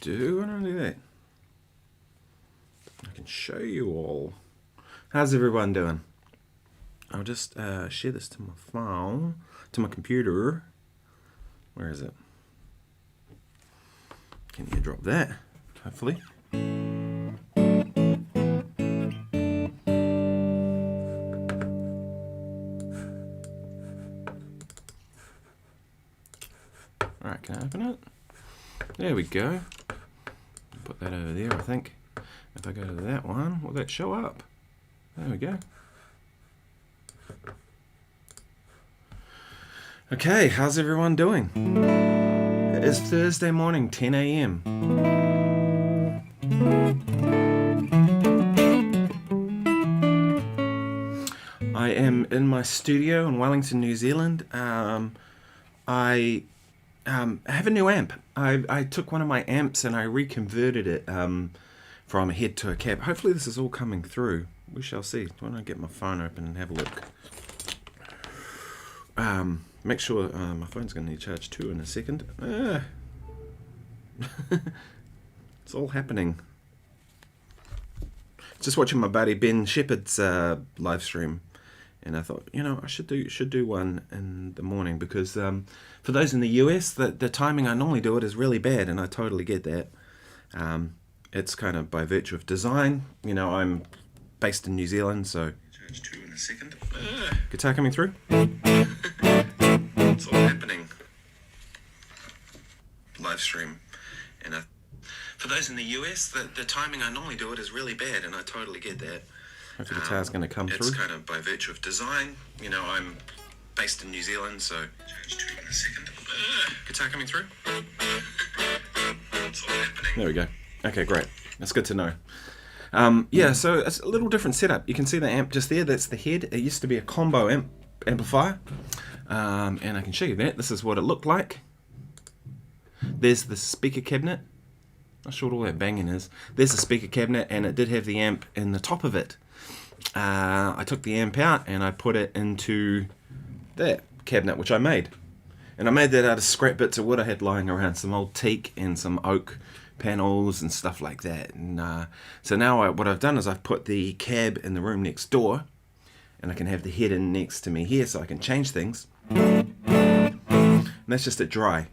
do? Why don't I do that? I can show you all. How's everyone doing? I'll just share this to my phone, to my computer. Where is it? Can you drop that? Hopefully. Alright, can I open it? There we go. Put that over there, I think. If I go to that one, will that show up? There we go. Okay, how's everyone doing? It is Thursday morning, 10 a.m. I am in my studio in Wellington, New Zealand. I have a new amp. I took one of my amps and I reconverted it from a head to a cab. Hopefully this is all coming through. We shall see. Why don't I get my phone open and have a look? Make sure my phone's going to need charge too in a second. It's all happening. Just watching my buddy Ben Shepherd's live stream, and I thought, you know, I should do one in the morning because for those in the US, the timing I normally do it is really bad, and I totally get that. It's kind of by virtue of design. You know, I'm based in New Zealand, so charge two in a second. Guitar coming through. It's all happening. Live stream, and for those in the US, the timing I normally do it is really bad, and I totally get that. Hope the guitar's going to come through. It's kind of by virtue of design. You know, I'm based in New Zealand, so charge two in a second. Guitar coming through. It's all happening. There we go. Okay, great. That's good to know. Yeah, so it's a little different setup. You can see the amp just there. That's the head. It used to be a combo amplifier. And I can show you that. This is what it looked like. There's the speaker cabinet. Not sure what all that banging is. There's the speaker cabinet, and it did have the amp in the top of it. I took the amp out and I put it into that cabinet, which I made. And I made that out of scrap bits of wood I had lying around, some old teak and some oak panels and stuff like that. And so now what I've done is I've put the cab in the room next door, and I can have the head in next to me here so I can change things. And that's just at dry.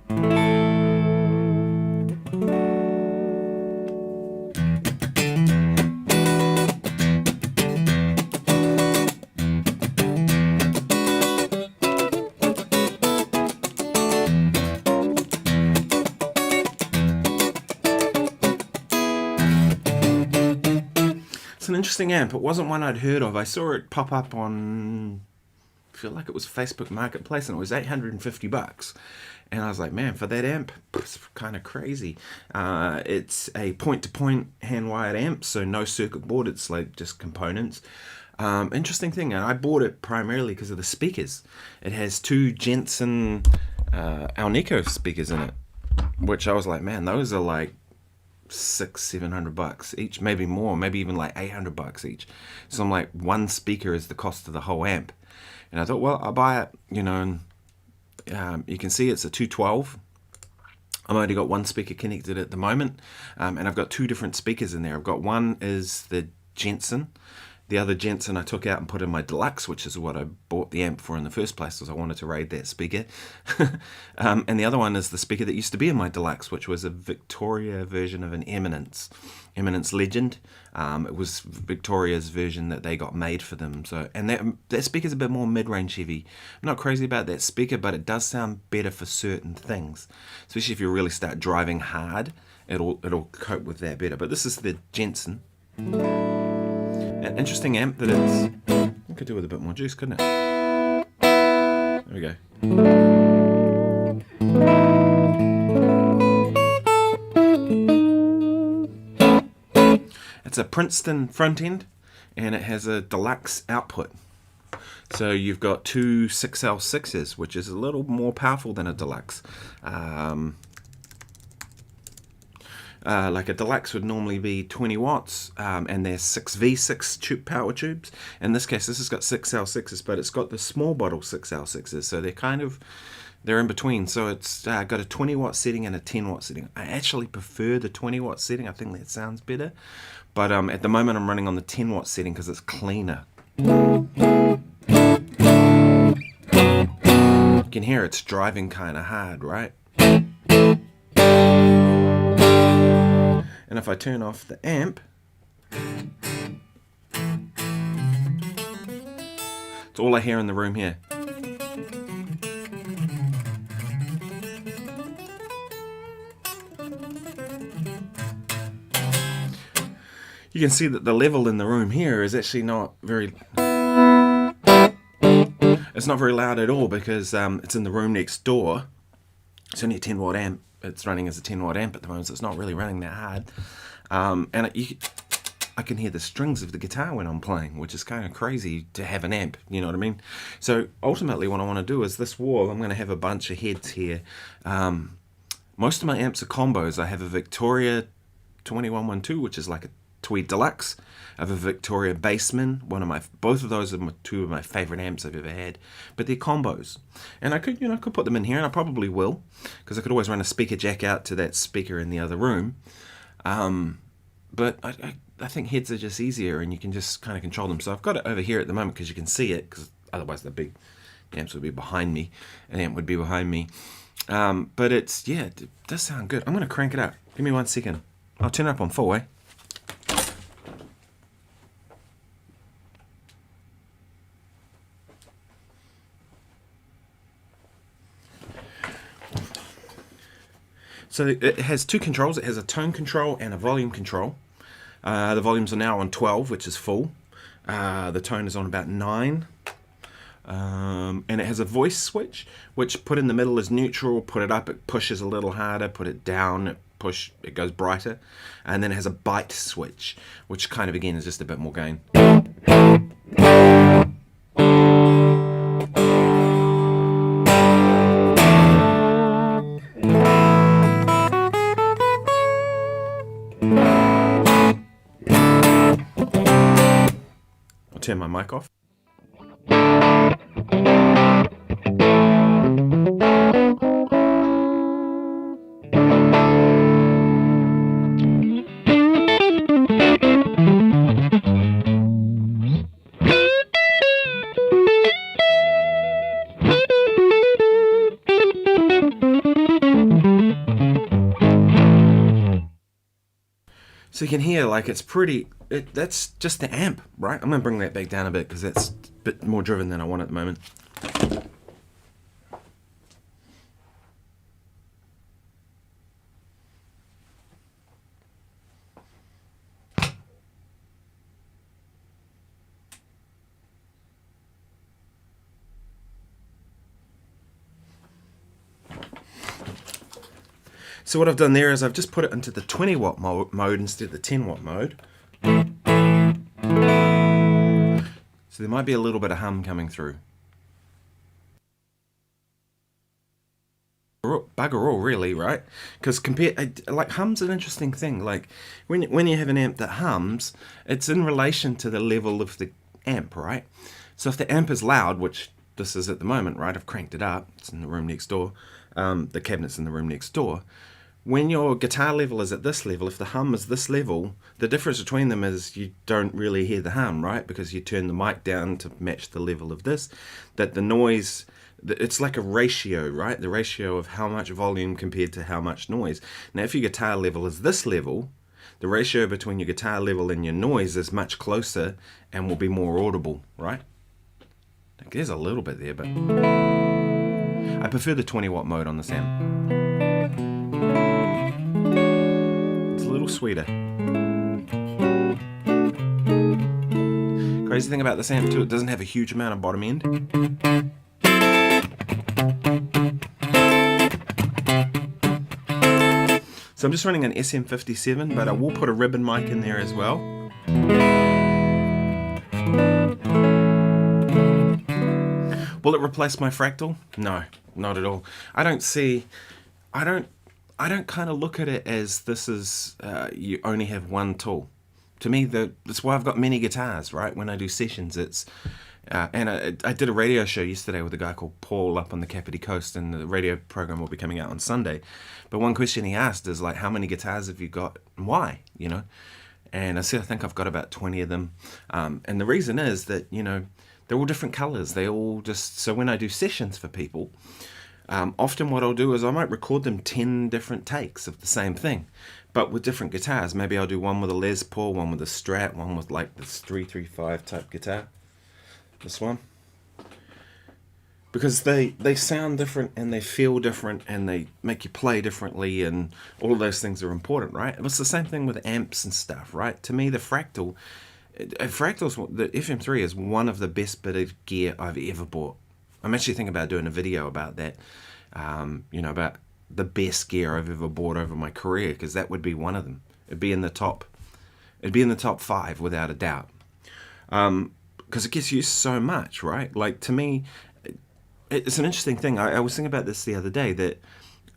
An interesting amp. It wasn't one I'd heard of. I saw it pop up on, I feel like it was Facebook Marketplace, and it was $850. And I was like, man, for that amp, it's kind of crazy. It's a point-to-point hand-wired amp, so no circuit board. It's like just components. Interesting thing, and I bought it primarily because of the speakers. It has two Jensen Alnico speakers in it, which I was like, man, those are like $600-700 each, maybe more, maybe even like $800 each. So I'm like, one speaker is the cost of the whole amp. And I thought, well, I'll buy it, you know. And you can see it's a 212. I've only got one speaker connected at the moment, and I've got two different speakers in there. I've got one is the Jensen. The other Jensen I took out and put in my Deluxe, which is what I bought the amp for in the first place, because I wanted to raid that speaker. And the other one is the speaker that used to be in my Deluxe, which was a Victoria version of an Eminence Legend. It was Victoria's version that they got made for them. So, and that speaker's a bit more mid-range heavy. I'm not crazy about that speaker, but it does sound better for certain things, especially if you really start driving hard. It'll cope with that better. But this is the Jensen. An interesting amp that is. I could do with a bit more juice, couldn't it? There we go. It's a Princeton front end, and it has a Deluxe output. So you've got two 6L6s, which is a little more powerful than a Deluxe. Like a Deluxe would normally be 20 watts, and there's 6V6 power tubes. In this case, this has got 6L6s, but it's got the small bottle 6L6s, so they're kind of They're in between, so it's got a 20 watt setting and a 10 watt setting. I actually prefer the 20 watt setting. I think that sounds better. But at the moment I'm running on the 10 watt setting because it's cleaner. You can hear it's driving kind of hard, right? And if I turn off the amp, it's all I hear in the room here. You can see that the level in the room here is actually not very... It's not very loud at all because it's in the room next door. It's only a 10 watt amp. It's running as a 10 watt amp at the moment, so it's not really running that hard. I can hear the strings of the guitar when I'm playing, which is kind of crazy to have an amp, you know what I mean? So ultimately what I want to do is this wall, I'm going to have a bunch of heads here. Most of my amps are combos. I have a Victoria 2112, which is like a Tweed Deluxe. I have a Victoria Bassman. Both of those are two of my favorite amps I've ever had, but they're combos. And I could put them in here, and I probably will, because I could always run a speaker jack out to that speaker in the other room. But I think heads are just easier, and you can just kind of control them. So I've got it over here at the moment because you can see it, because otherwise the big amps would be behind me. An amp would be behind me. But it does sound good. I'm going to crank it up. Give me 1 second. I'll turn it up on full, eh? So it has two controls. It has a tone control and a volume control. The volumes are now on 12, which is full. The tone is on about 9. And it has a voice switch, which put in the middle is neutral, put it up, it pushes a little harder, put it down, it goes brighter. And then it has a bite switch, which kind of, again, is just a bit more gain. Turn my mic off. So you can hear, like, it's pretty, that's just the amp, right? I'm going to bring that back down a bit because that's a bit more driven than I want at the moment. So what I've done there is I've just put it into the 20 watt mode instead of the 10 watt mode. So there might be a little bit of hum coming through. Bugger all, really, right? Because like, hum's an interesting thing. Like, when you have an amp that hums, it's in relation to the level of the amp, right? So if the amp is loud, which this is at the moment, right? I've cranked it up. It's in the room next door. The cabinet's in the room next door. When your guitar level is at this level, if the hum is this level, the difference between them is you don't really hear the hum, right? Because you turn the mic down to match the level of this. That the noise, it's like a ratio, right? The ratio of how much volume compared to how much noise. Now, if your guitar level is this level, the ratio between your guitar level and your noise is much closer and will be more audible, right? There's a little bit there, but I prefer the 20 watt mode on this amp. It's a little sweeter. Crazy thing about this amp too, it doesn't have a huge amount of bottom end. So I'm just running an SM57, but I will put a ribbon mic in there as well. Will it replace my fractal? No, not at all. I don't kind of look at it as this is, you only have one tool. To me, that's why I've got many guitars, right? When I do sessions, it's And I did a radio show yesterday with a guy called Paul up on the Kapiti Coast, and the radio program will be coming out on Sunday. But one question he asked is like, how many guitars have you got and why, you know? And I said, I think I've got about 20 of them. And the reason is that, you know, they're all different colors. They all just, so when I do sessions for people, often what I'll do is I might record them 10 different takes of the same thing, but with different guitars. Maybe I'll do one with a Les Paul, one with a Strat, one with like this 335 type guitar. This one, because they sound different and they feel different and they make you play differently, and all of those things are important, right? It's the same thing with amps and stuff, right? To me, the Fractals, the FM3 is one of the best bit of gear I've ever bought. I'm actually thinking about doing a video about that, you know, about the best gear I've ever bought over my career, because that would be one of them. It'd be in the top 5 without a doubt. Because it gets used so much, right? Like, to me, it's an interesting thing. I was thinking about this the other day, that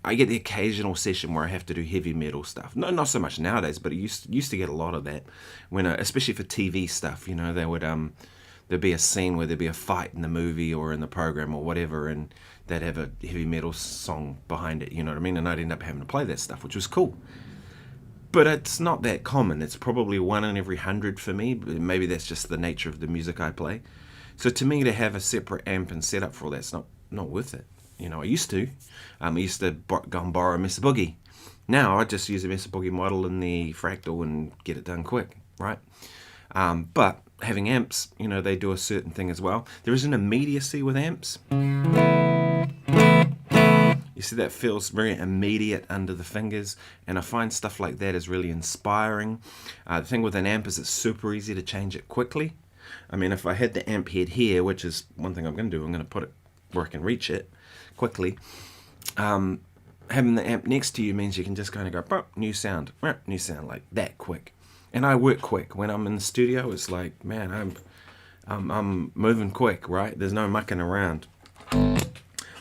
I get the occasional session where I have to do heavy metal stuff. No, not so much nowadays, but I used to get a lot of that, when especially for TV stuff. You know, they would there'd be a scene where there'd be a fight in the movie or in the program or whatever, and they'd have a heavy metal song behind it. You know what I mean? And I'd end up having to play that stuff, which was cool. But it's not that common. It's probably 1 in every 100 for me. Maybe that's just the nature of the music I play. So to me, to have a separate amp and setup for all that's not worth it. You know, I used to go and borrow a Mesa Boogie. Now I just use a Mesa Boogie model in the Fractal and get it done quick, right? But having amps, you know, they do a certain thing as well. There is an immediacy with amps. You see, that feels very immediate under the fingers, and I find stuff like that is really inspiring. The thing with an amp is it's super easy to change it quickly. I mean, if I had the amp head here, which is one thing I'm going to do, I'm going to put it where I can reach it quickly. Having the amp next to you means you can just kind of go, new sound, like that quick. And I work quick. When I'm in the studio, it's like, man, I'm moving quick, right? There's no mucking around.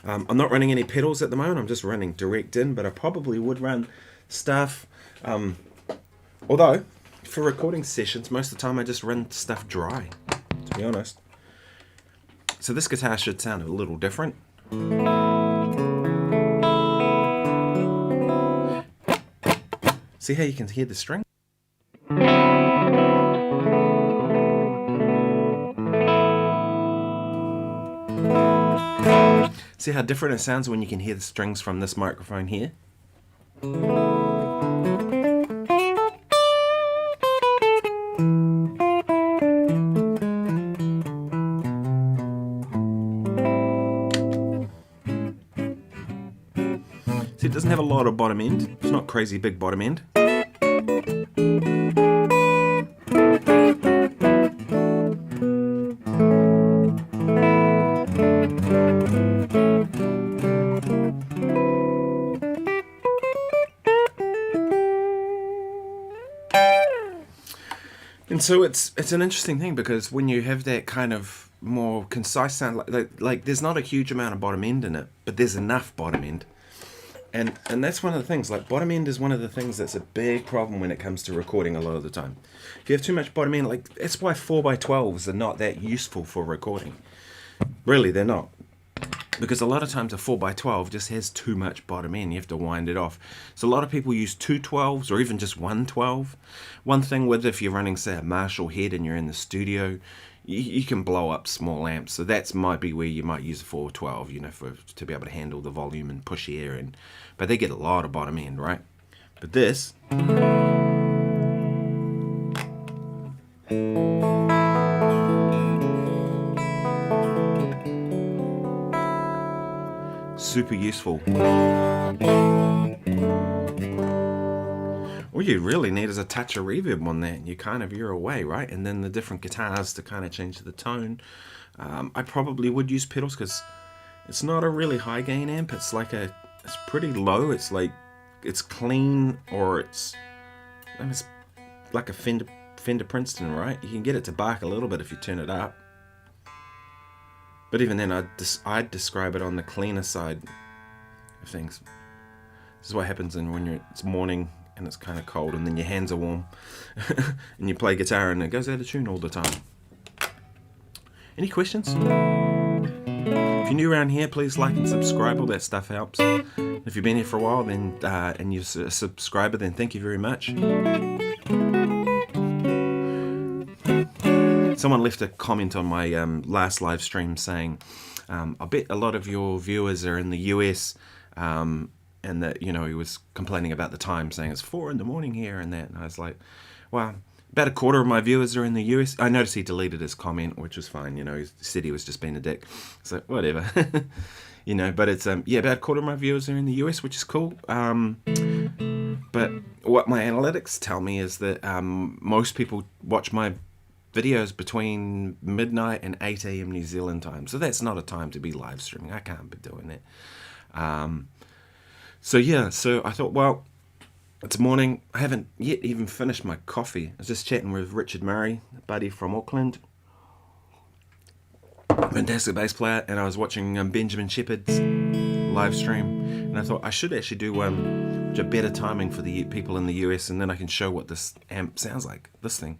I'm not running any pedals at the moment. I'm just running direct in, but I probably would run stuff. Although, for recording sessions, most of the time I just run stuff dry, to be honest. So this guitar should sound a little different. See how you can hear the string? See how different it sounds when you can hear the strings from this microphone here? See, it doesn't have a lot of bottom end. It's not crazy big bottom end. And so it's an interesting thing, because when you have that kind of more concise sound, like there's not a huge amount of bottom end in it, but there's enough bottom end. And that's one of the things, like bottom end is one of the things that's a big problem when it comes to recording a lot of the time. If you have too much bottom end, like that's why 4x12s are not that useful for recording. Really, they're not. Because a lot of times a 4x12 just has too much bottom end. You have to wind it off. So a lot of people use 2 12s or even just 1 12. One thing with, if you're running, say, a Marshall head and you're in the studio, you can blow up small amps. So that might be where you might use a 412, you know, to be able to handle the volume and push air. But they get a lot of bottom end, right? But this... super useful. All you really need is a touch of reverb on that, and you're away, right? And then the different guitars to kind of change the tone. I probably would use pedals, because it's not a really high gain amp. It's pretty low. It's like, it's clean, or it's like a Fender Princeton, right? You can get it to bark a little bit if you turn it up. But even then, I'd describe it on the cleaner side of things. This is what happens when it's morning and it's kind of cold, and then your hands are warm, and you play guitar and it goes out of tune all the time. Any questions? If you're new around here, please like and subscribe. All that stuff helps. If you've been here for a while, then and you're a subscriber, then thank you very much. Someone left a comment on my last live stream saying, I bet a lot of your viewers are in the US, and that, you know, he was complaining about the time, saying it's 4 a.m. here and that. And I was like, well, about a quarter of my viewers are in the US. I noticed he deleted his comment, which was fine. You know, he said he was just being a dick. So whatever. You know, but it's yeah, about a quarter of my viewers are in the US, which is cool. But what my analytics tell me is that most people watch my videos between midnight and 8 a.m. New Zealand time. So that's not a time to be live streaming. I can't be doing it. So yeah, so I thought, well, it's morning. I haven't yet even finished my coffee. I was just chatting with Richard Murray, a buddy from Auckland. Fantastic bass player. And I was watching Benjamin Shepherd's live stream. And I thought I should actually do a better timing for the people in the US, and then I can show what this amp sounds like. This thing.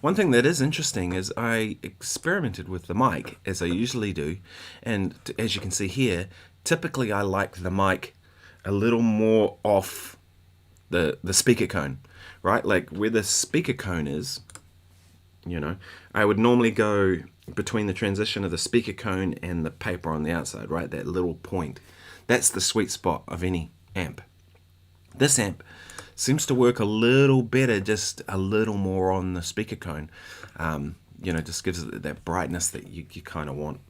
One thing that is interesting is I experimented with the mic, as I usually do, and as you can see here, typically I like the mic a little more off the speaker cone, right? Like where the speaker cone is, you know, I would normally go between the transition of the speaker cone and the paper on the outside, right? That little point. That's the sweet spot of any amp. This amp seems to work a little better, just a little more on the speaker cone. You know, just gives it that brightness that you kind of want.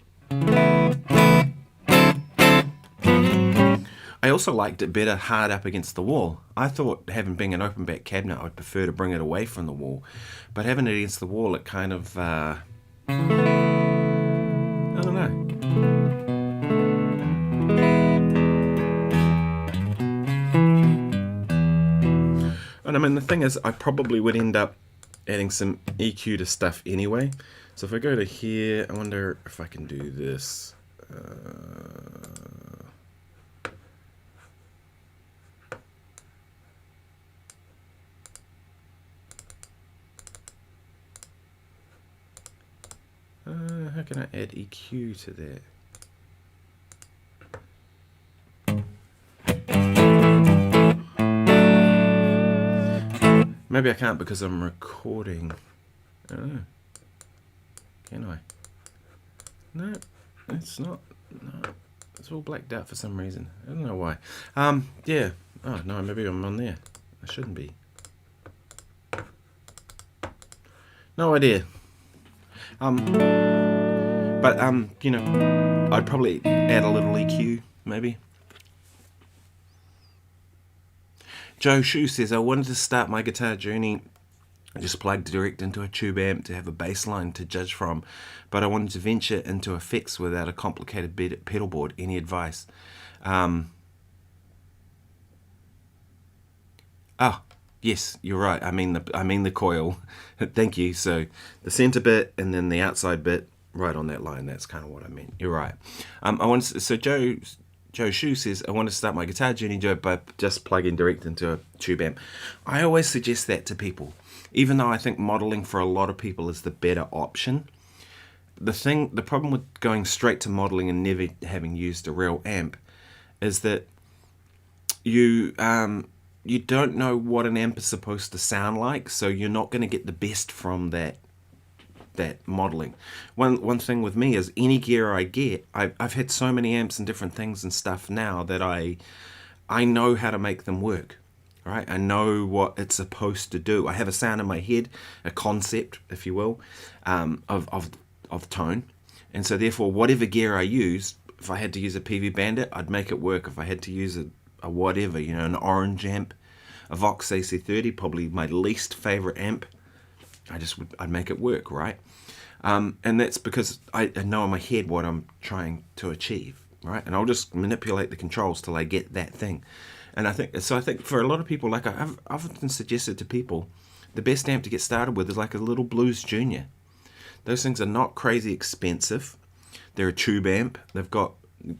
I also liked it better hard up against the wall. I thought, having being an open back cabinet, I'd prefer to bring it away from the wall. But having it against the wall, it kind of, I don't know. And I mean, the thing is, I probably would end up adding some EQ to stuff anyway. So if I go to here, I wonder if I can do this. How can I add EQ to that? Maybe I can't because I'm recording. I don't know. Can I? No, it's not. No, it's all blacked out for some reason. I don't know why. Yeah. Oh no, maybe I'm on there. I shouldn't be. No idea. But you know, I'd probably add a little EQ, maybe. Joe Shu says, I wanted to start my guitar journey. I just plugged direct into a tube amp to have a bass line to judge from, but I wanted to venture into effects without a complicated pedal board. Any advice? Oh, yes, you're right. I mean the coil. Thank you. So the center bit and then the outside bit right on that line. That's kind of what I meant. You're right. So Joe Shu says, I want to start my guitar journey by just plugging direct into a tube amp. I always suggest that to people, even though I think modeling for a lot of people is the better option. The problem with going straight to modeling and never having used a real amp is that you don't know what an amp is supposed to sound like, so you're not going to get the best from that modeling. One thing with me is any gear I get, I've had so many amps and different things and stuff now that I know how to make them work, right? I know what it's supposed to do. I have a sound in my head, a concept, if you will, of tone, and so therefore whatever gear I use, if I had to use a PV Bandit, I'd make it work. If I had to use a whatever, you know, an orange amp, a Vox AC30, probably my least favorite amp, I'd make it work, right? And that's because I know in my head what I'm trying to achieve, right? And I'll just manipulate the controls till I get that thing. And I think for a lot of people, like I've often suggested to people, the best amp to get started with is like a little Blues Junior. Those things are not crazy expensive. They're a tube amp. They've got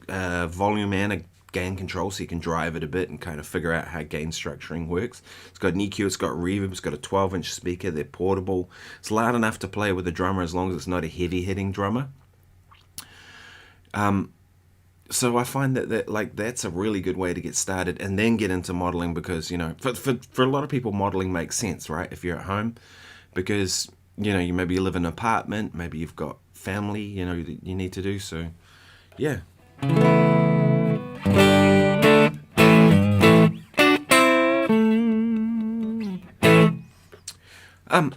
volume and a gain control, so you can drive it a bit and kind of figure out how gain structuring works. It's got an EQ, it's got reverb, it's got a 12-inch speaker, they're portable. It's loud enough to play with a drummer as long as it's not a heavy-hitting drummer. So I find that like that's a really good way to get started and then get into modeling, because, you know, for a lot of people, modeling makes sense, right? If you're at home, because, you know, maybe you live in an apartment, maybe you've got family, you know, that you need to do. So, yeah.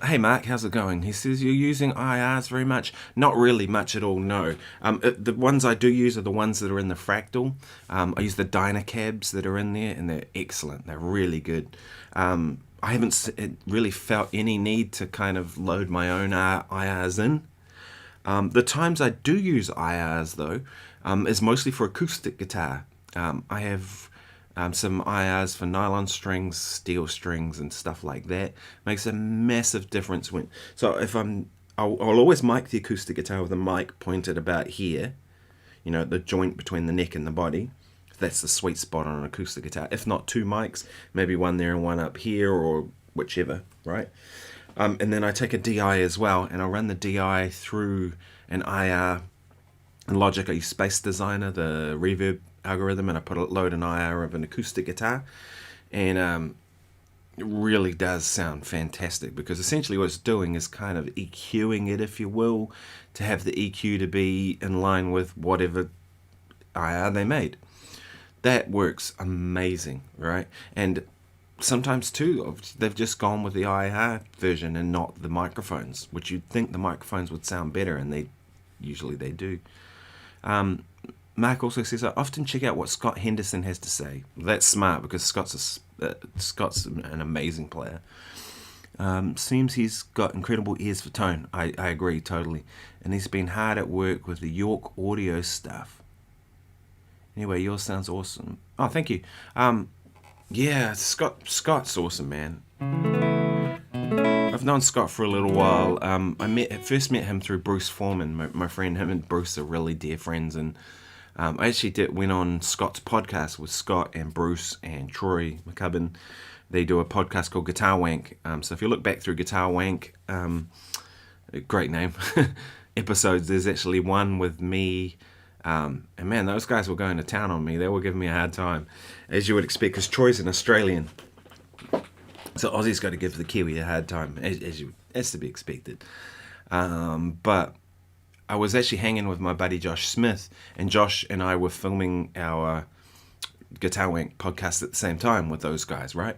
Hey Mark, how's it going? He says, you're using IRs very much. Not really much at all, no. The ones I do use are the ones that are in the fractal. I use the Dynacabs that are in there, and they're excellent. They're really good. I haven't really felt any need to kind of load my own IRs in. The times I do use IRs, though, is mostly for acoustic guitar. I have some IRs for nylon strings, steel strings, and stuff like that. Makes a massive difference when. So if I'll always mic the acoustic guitar with a mic pointed about here, you know, the joint between the neck and the body. That's the sweet spot on an acoustic guitar. If not two mics, maybe one there and one up here, or whichever, right? And then I take a DI as well, and I'll run the DI through an IR. In Logic, I use Space Designer, the reverb algorithm, and I load an IR of an acoustic guitar, and it really does sound fantastic, because essentially what it's doing is kind of EQing it, if you will, to have the EQ to be in line with whatever IR they made. That works amazing, right? And sometimes too, they've just gone with the IR version and not the microphones, which you'd think the microphones would sound better, and they usually do. Mark also says, I often check out what Scott Henderson has to say. That's smart, because Scott's an amazing player. Seems he's got incredible ears for tone. I agree totally. And he's been hard at work with the York audio stuff. Anyway, yours sounds awesome. Oh, thank you. Yeah, Scott's awesome, man. I've known Scott for a little while. I first met him through Bruce Foreman, my friend. Him and Bruce are really dear friends, and I actually went on Scott's podcast with Scott and Bruce and Troy McCubbin. They do a podcast called Guitar Wank. So if you look back through Guitar Wank, great name, episodes, there's actually one with me. And man, those guys were going to town on me. They were giving me a hard time, as you would expect, because Troy's an Australian. So Aussie's got to give the Kiwi a hard time, as to be expected. But I was actually hanging with my buddy Josh Smith, and Josh and I were filming our Guitar Wank podcast at the same time with those guys, right?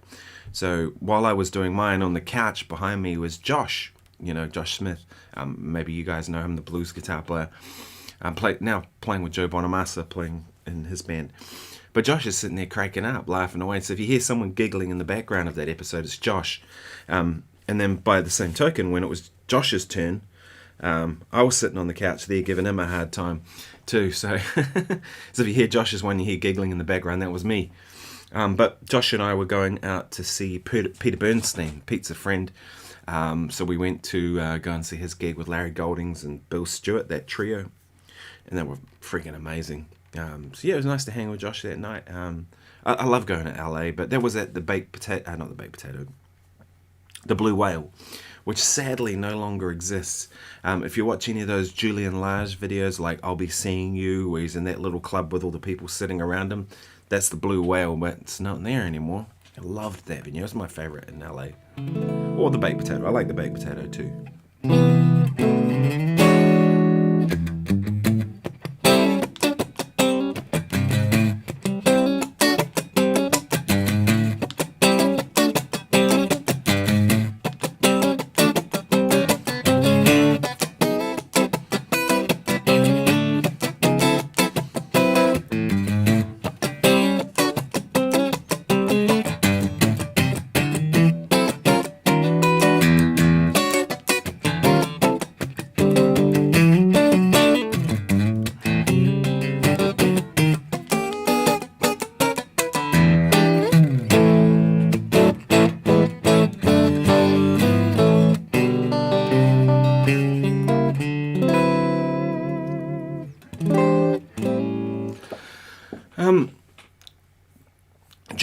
So while I was doing mine, on the couch behind me was Josh, Josh Smith. Maybe you guys know him, the blues guitar player. Now playing with Joe Bonamassa, playing in his band. But Josh is sitting there cracking up, laughing away. So if you hear someone giggling in the background of that episode, it's Josh. And then by the same token, when it was Josh's turn, I was sitting on the couch there giving him a hard time too. So, so if you hear Josh's one, you hear giggling in the background, that was me. But Josh and I were going out to see Peter Bernstein. Pete's a friend. So we went to go and see his gig with Larry Goldings and Bill Stewart, that trio. And they were freaking amazing. So yeah, it was nice to hang with Josh that night. I love going to LA, but that was at the the Blue Whale, which sadly no longer exists. If you watch any of those Julian Lage videos, like I'll Be Seeing You, where he's in that little club with all the people sitting around him, that's the Blue Whale, but it's not there anymore. I loved that venue. It was my favorite in LA. Or the Baked Potato. I like the Baked Potato too.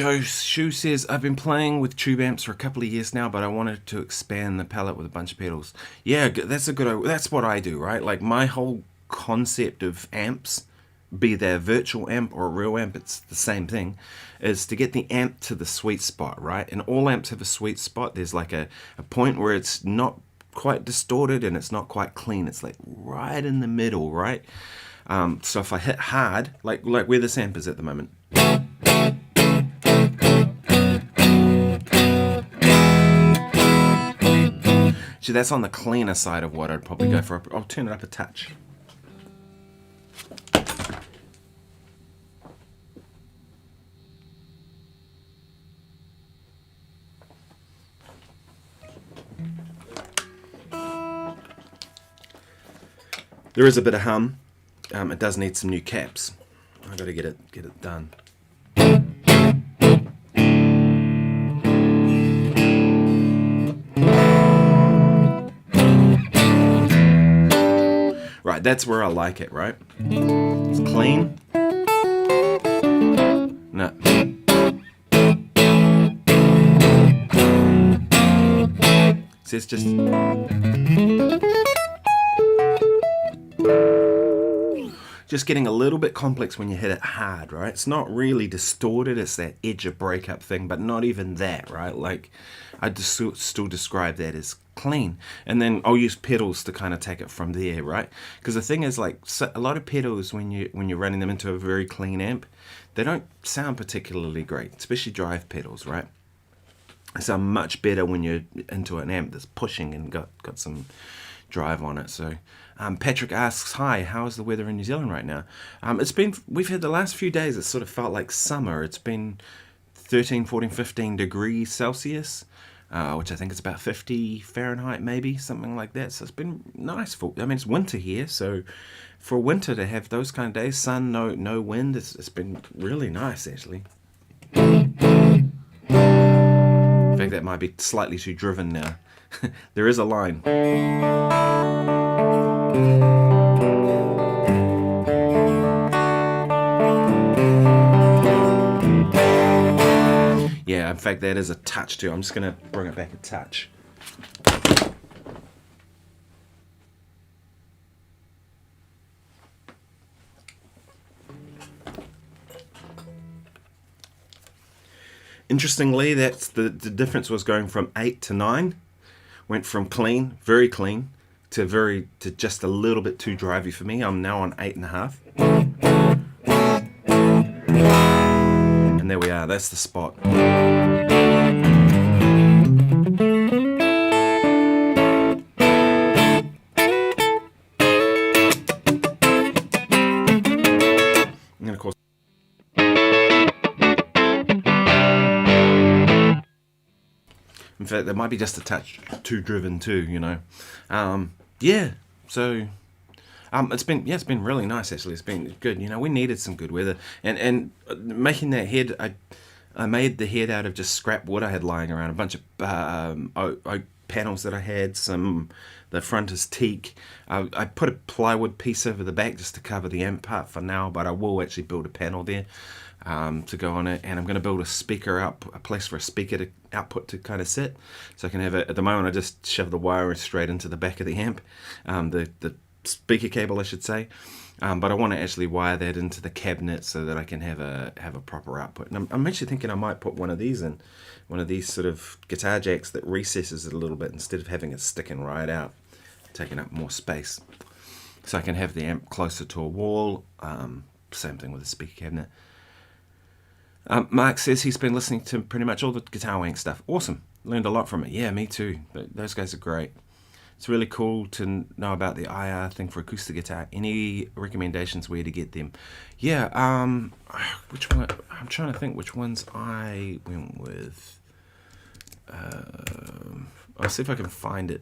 Joe Shu says, I've been playing with tube amps for a couple of years now, but I wanted to expand the palette with a bunch of pedals. Yeah, that's what I do, right? Like my whole concept of amps, be they a virtual amp or a real amp, it's the same thing, is to get the amp to the sweet spot, right? And all amps have a sweet spot. There's like a point where it's not quite distorted and it's not quite clean. It's like right in the middle, right? So if I hit hard, like where this amp is at the moment, see, that's on the cleaner side of what I'd probably go for. I'll turn it up a touch. There is a bit of hum. It does need some new caps. I've got to get it done. Right, that's where I like it, right? It's clean. No. See, it's just... just getting a little bit complex when you hit it hard, right? It's not really distorted, it's that edge of breakup thing, but not even that, right? Like, I just still describe that as clean. And then I'll use pedals to kind of take it from there, right? Because the thing is, like, a lot of pedals, when you're running them into a very clean amp, they don't sound particularly great, especially drive pedals, right? They sound much better when you're into an amp that's pushing and got some drive on it. So Patrick asks, hi, how is the weather in New Zealand right now? We've had the last few days, it sort of felt like summer. It's been 13, 14, 15 degrees Celsius, which I think is about 50 Fahrenheit maybe, something like that. So it's been nice. It's winter here, so for winter to have those kind of days, sun, no wind, it's been really nice actually. In fact, that might be slightly too driven now. There is a line. Yeah, in fact, that is a touch too. I'm just going to bring it back a touch. Interestingly, that's the difference was going from 8 to 9. Went from clean, very clean, to just a little bit too drivey for me. I'm now on 8.5. And there we are, that's the spot. And of course, in fact, that might be just a touch too driven too, you know. Yeah, so it's been really nice actually. It's been good. You know, we needed some good weather, and making that head, I made the head out of just scrap wood I had lying around, a bunch of oak panels that I had. The front is teak. I put a plywood piece over the back just to cover the amp part for now, but I will actually build a panel there to go on it, and I'm going to build a place for a speaker to output to kind of sit, so I can have it. At the moment I just shove the wire straight into the back of the amp, the speaker cable I should say, but I want to actually wire that into the cabinet so that I can have a proper output. And I'm actually thinking I might put one of these in, one of these sort of guitar jacks that recesses it a little bit instead of having it sticking right out, taking up more space, so I can have the amp closer to a wall. Same thing with the speaker cabinet. Mark says he's been listening to pretty much all the Guitar Wank stuff. Awesome. Learned a lot from it. Yeah, me too. Those guys are great. It's really cool to know about the IR thing for acoustic guitar. Any recommendations where to get them? Yeah, which one? I'm trying to think which ones I went with. I'll see if I can find it.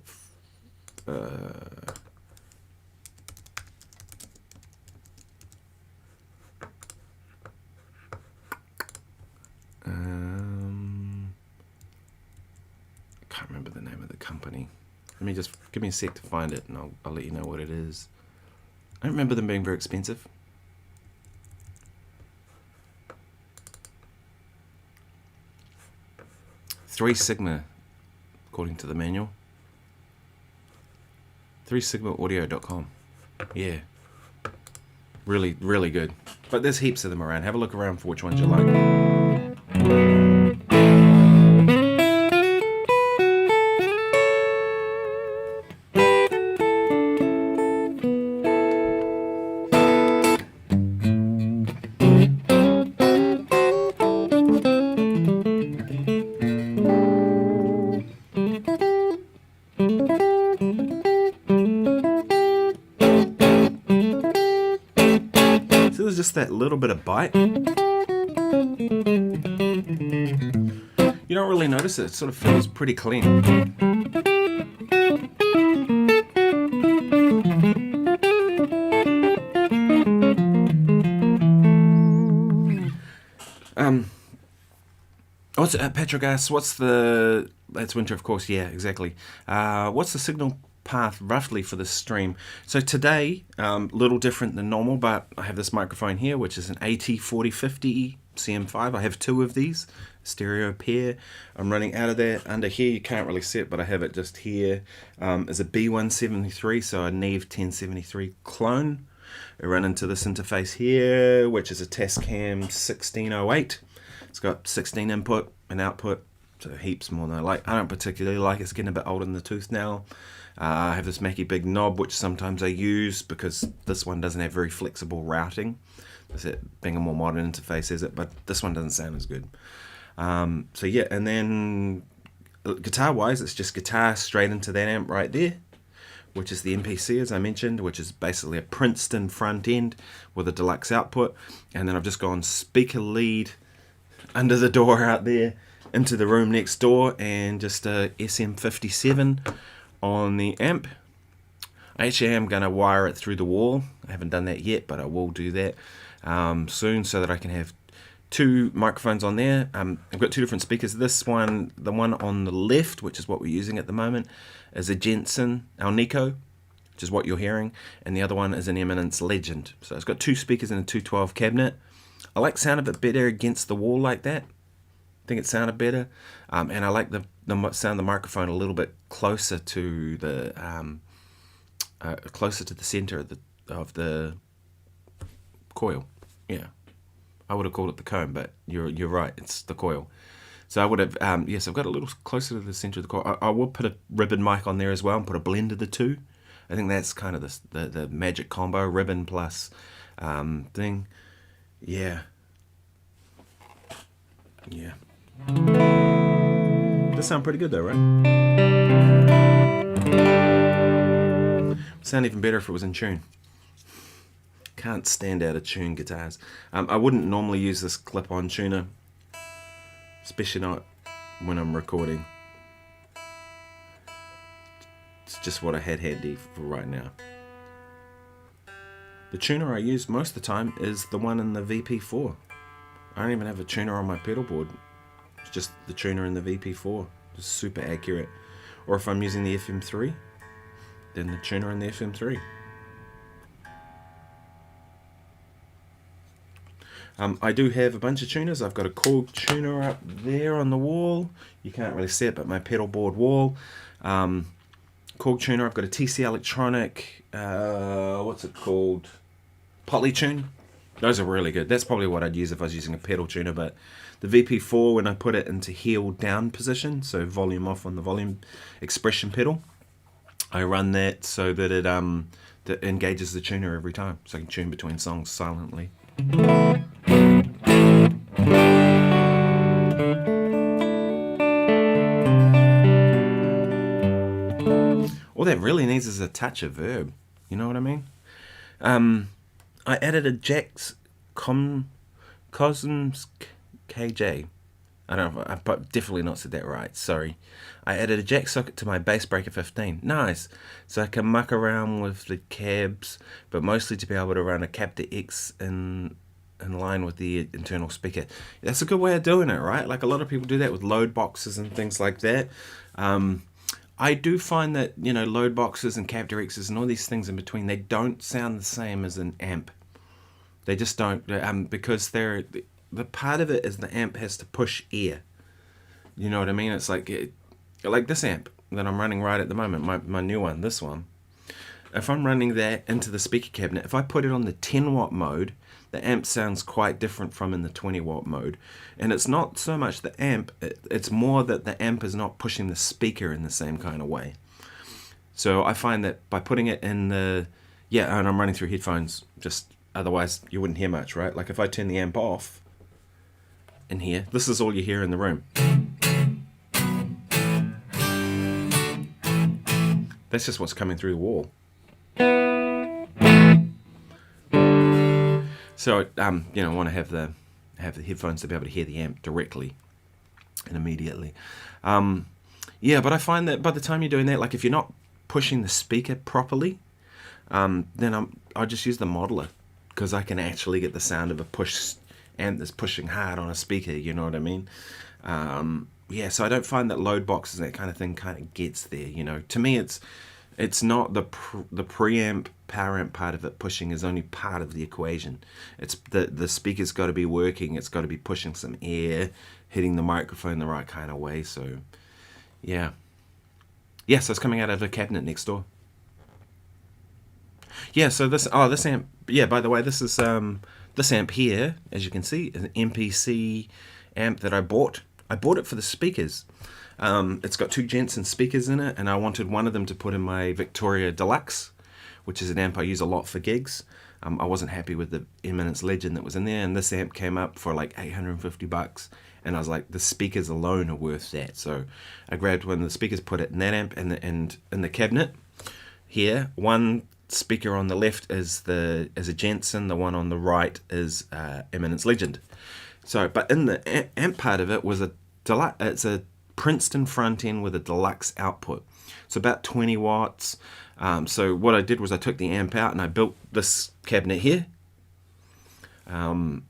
I can't remember the name of the company. Let me just give me a sec to find it, and I'll let you know what it is. I don't remember them being very expensive. 3 Sigma, according to the manual. 3sigmaaudio.com. Yeah. Really, really good. But there's heaps of them around. Have a look around for which ones you like. Just that little bit of bite. You don't really notice it. It sort of feels pretty clean. What's Petrogas? What's the? That's winter, of course. Yeah, exactly. What's the signal path roughly for this stream? So today, little different than normal, but I have this microphone here, which is an AT4050 CM5. I have 2 of these, stereo pair. I'm running out of there. Under here, you can't really see it, but I have it just here. Is a B173, so a Neve 1073 clone. I run into this interface here, which is a Tascam 1608. It's got 16 input and output, so heaps more than I like. I don't particularly like it. It's getting a bit old in the tooth now. I have this Mackie Big knob, which sometimes I use because this one doesn't have very flexible routing. That's it, being a more modern interface is it, but this one doesn't sound as good. So yeah, and then guitar-wise, it's just guitar straight into that amp right there, which is the MPC, as I mentioned, which is basically a Princeton front end with a Deluxe output. And then I've just gone speaker lead under the door out there into the room next door, and just a SM57 on the amp. I actually am going to wire it through the wall. I haven't done that yet, but I will do that soon, so that I can have 2 microphones on there. I've got 2 different speakers. This one, the one on the left, which is what we're using at the moment, is a Jensen Alnico, which is what you're hearing, and the other one is an Eminence Legend. So it's got 2 speakers in a 212 cabinet. I like the sound of it better against the wall like that. I think it sounded better, and I like the sound of the microphone a little bit closer to the center of the coil. Yeah, I would have called it the comb, but you're right, it's the coil. So I would have yes, I've got a little closer to the center of the coil. I will put a ribbon mic on there as well and put a blend of the 2. I think that's kind of the magic combo, ribbon plus thing. Yeah. Does sound pretty good though, right? Sound even better if it was in tune. Can't stand out of tune guitars. I wouldn't normally use this clip-on tuner, especially not when I'm recording. It's just what I had handy for right now. The tuner I use most of the time is the one in the VP4. I don't even have a tuner on my pedal board. It's just the tuner in the VP4. It's super accurate. Or if I'm using the FM3, then the tuner in the FM3. I do have a bunch of tuners. I've got a Korg tuner up there on the wall. You can't really see it, but my pedal board wall. Korg tuner. I've got a TC Electronic. What's it called? Polytune. Those are really good. That's probably what I'd use if I was using a pedal tuner, but the VP4, when I put it into heel down position, so volume off on the volume expression pedal, I run that so that it that engages the tuner every time, so I can tune between songs silently. All that really needs is a touch of verb. You know what I mean? I added a Jack's Cosms KJ. I don't know, I've definitely not said that right, sorry. I added a jack socket to my bass breaker 15. Nice. So I can muck around with the cabs, but mostly to be able to run a Captor X in line with the internal speaker. That's a good way of doing it, right? Like a lot of people do that with load boxes and things like that. I do find that, you know, load boxes and Captor X's and all these things in between, they don't sound the same as an amp. They just don't, because they're, the part of it is the amp has to push air. You know what I mean? It's like this amp that I'm running right at the moment, my new one, this one. If I'm running that into the speaker cabinet, if I put it on the 10 watt mode, the amp sounds quite different from in the 20 watt mode. And it's not so much the amp, it's more that the amp is not pushing the speaker in the same kind of way. So I find that by putting it in and I'm running through headphones, just otherwise you wouldn't hear much, right? Like if I turn the amp off in here, this is all you hear in the room. That's just what's coming through the wall. So, I want to have the headphones to be able to hear the amp directly and immediately. But I find that by the time you're doing that, like if you're not pushing the speaker properly, then I just use the modeler, because I can actually get the sound of a push amp that's pushing hard on a speaker. You know what I mean? So I don't find that load boxes and that kind of thing kind of gets there. You know, to me, it's not the preamp, power amp part of it pushing is only part of the equation. It's the speaker's got to be working. It's got to be pushing some air, hitting the microphone the right kind of way. So, yeah. So it's coming out of a cabinet next door. Yeah, so this amp, by the way, this is this amp here, as you can see, is an MPC amp that I bought. I bought it for the speakers. It's got 2 Jensen speakers in it, and I wanted one of them to put in my Victoria Deluxe, which is an amp I use a lot for gigs. I wasn't happy with the Eminence Legend that was in there, and this amp came up for like $850, and I was like, the speakers alone are worth that. So I grabbed one of the speakers, put it in that amp, and in the cabinet here, one speaker on the left is a Jensen, the one on the right is Eminence Legend. So, but in the amp part of it was it's a Princeton front end with a Deluxe output. So about 20 watts. So what I did was I took the amp out and I built this cabinet here, head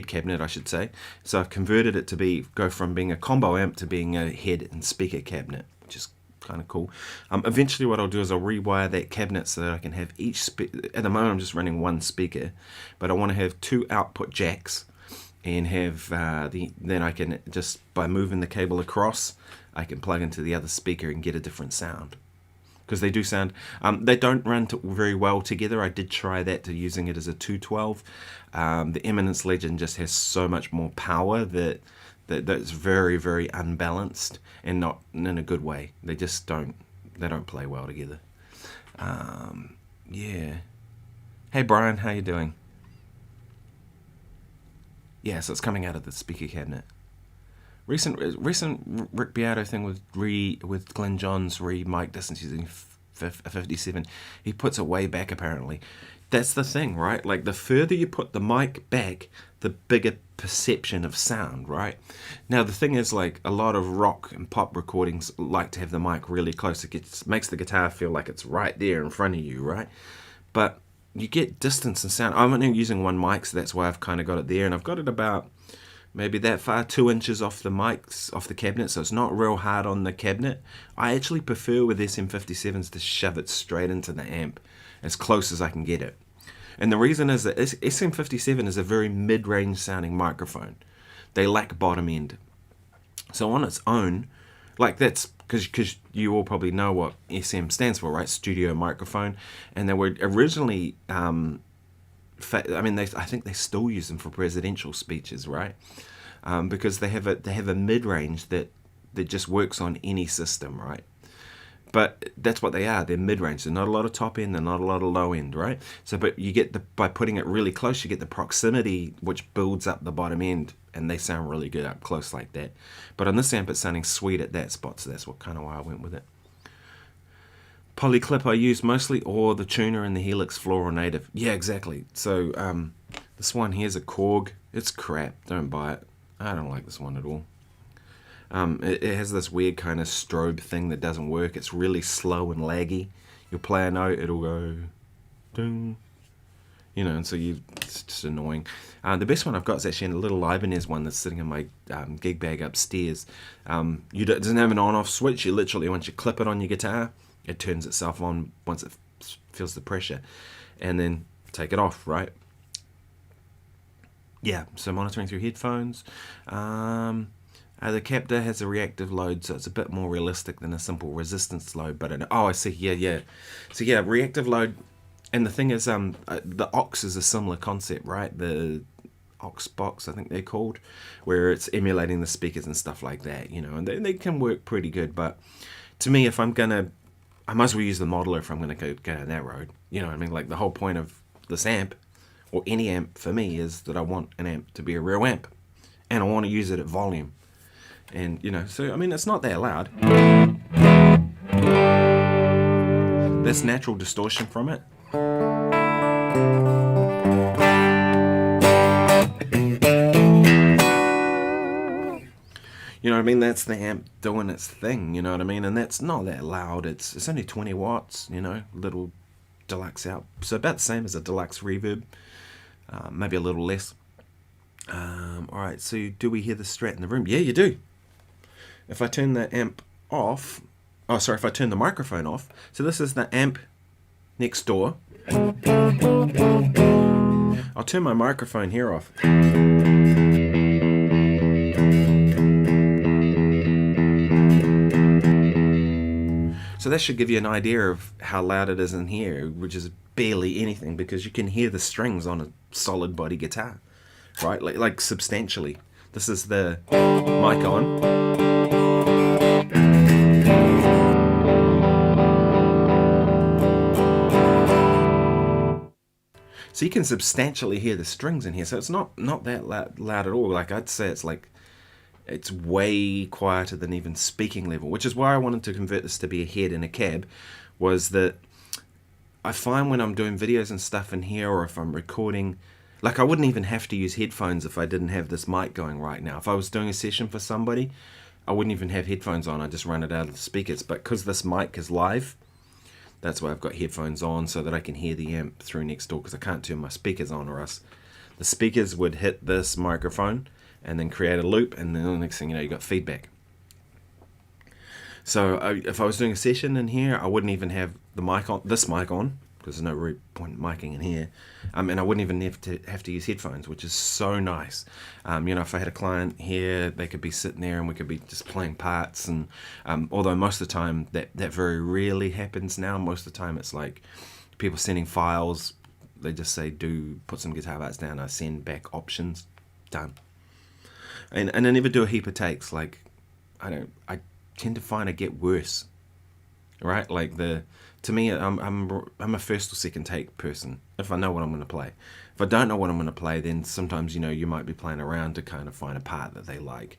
cabinet, I should say. So I've converted it to go from being a combo amp to being a head and speaker cabinet, which is kind of cool. Eventually what I'll do is I'll rewire that cabinet so that I can have at the moment I'm just running one speaker, but I want to have 2 output jacks and have then I can just, by moving the cable across, I can plug into the other speaker and get a different sound. Because they do sound, they don't run very well together. I did try that to using it as a 212. The Eminence Legend just has so much more power that's very, very unbalanced, and not in a good way. They just don't play well together. Hey Brian, how you doing? Yeah, so it's coming out of the speaker cabinet. Recent Rick Beato thing with Glenn Johns mic distance using a 57. He puts it way back apparently. That's the thing, right? Like the further you put the mic back, the bigger perception of sound, right? Now the thing is, like a lot of rock and pop recordings like to have the mic really close. It makes the guitar feel like it's right there in front of you, right? But you get distance and sound. I'm only using one mic, so that's why I've kind of got it there, and I've got it about maybe that far, 2 inches off the cabinet, so it's not real hard on the cabinet. I actually prefer with SM57s to shove it straight into the amp as close as I can get it. And the reason is that SM57 is a very mid-range sounding microphone. They lack bottom end. So on its own, like that's because you all probably know what SM stands for, right? Studio microphone. And they were originally, I think they still use them for presidential speeches, right? Because they have a mid-range that just works on any system, right? But that's what they are. They're mid-range. They're not a lot of top end. They're not a lot of low end, right? So, but you get by putting it really close, you get the proximity, which builds up the bottom end, and they sound really good up close like that. But on this amp, it's sounding sweet at that spot, so that's kind of why I went with it. Polyclip I use mostly, or the tuner and the Helix Floral Native. Yeah, exactly. So this one here's a Korg. It's crap. Don't buy it. I don't like this one at all. It has this weird kind of strobe thing that doesn't work. It's really slow and laggy. You'll play a note, it'll go ding, and so it's just annoying. The best one I've got is actually a little Ibanez one that's sitting in my gig bag upstairs. It doesn't have an on-off switch. You literally, once you clip it on your guitar, it turns itself on once it feels the pressure, and then take it off, right? Yeah, so monitoring through headphones. The captor has a reactive load, so it's a bit more realistic than a simple resistance load. But I see, yeah. So yeah, reactive load, and the thing is, the aux is a similar concept, right? The aux box, I think they're called, where it's emulating the speakers and stuff like that, and they can work pretty good. But to me, if I'm gonna, I might as well use the modeler if I'm gonna go down that road. You know what I mean? Like the whole point of this amp, or any amp for me, is that I want an amp to be a real amp, and I want to use it at volume. And so I mean, it's not that loud. There's natural distortion from it. You know what I mean? That's the amp doing its thing, you know what I mean? And that's not that loud. It's only 20 watts, little Deluxe out. So about the same as a Deluxe reverb, maybe a little less. Alright, so do we hear the Strat in the room? Yeah, you do. If I turn the amp off, if I turn the microphone off, so this is the amp next door. I'll turn my microphone here off. So that should give you an idea of how loud it is in here, which is barely anything, because you can hear the strings on a solid body guitar, right? Like substantially. This is the mic on. So you can substantially hear the strings in here. So it's not that loud at all. Like I'd say it's way quieter than even speaking level, which is why I wanted to convert this to be a head in a cab, was that I find when I'm doing videos and stuff in here, or if I'm recording, like I wouldn't even have to use headphones if I didn't have this mic going right now. If I was doing a session for somebody, I wouldn't even have headphones on. I just run it out of the speakers. But because this mic is live, that's why I've got headphones on, so that I can hear the amp through next door, because I can't turn my speakers on, or else the speakers would hit this microphone and then create a loop, and then the next thing you know, you got feedback. So if I was doing a session in here, I wouldn't even have this mic on, because there's no real point miking in here, and I wouldn't even have to use headphones, which is so nice. If I had a client here, they could be sitting there and we could be just playing parts, and although most of the time that very rarely happens now. Most of the time it's like people sending files, they just say, put some guitar parts down, I send back options, done. And I never do a heap of takes. Like I tend to find I get worse, right? Like to me, I'm a first or second take person if I know what I'm going to play. If I don't know what I'm going to play, then sometimes you might be playing around to kind of find a part that they like.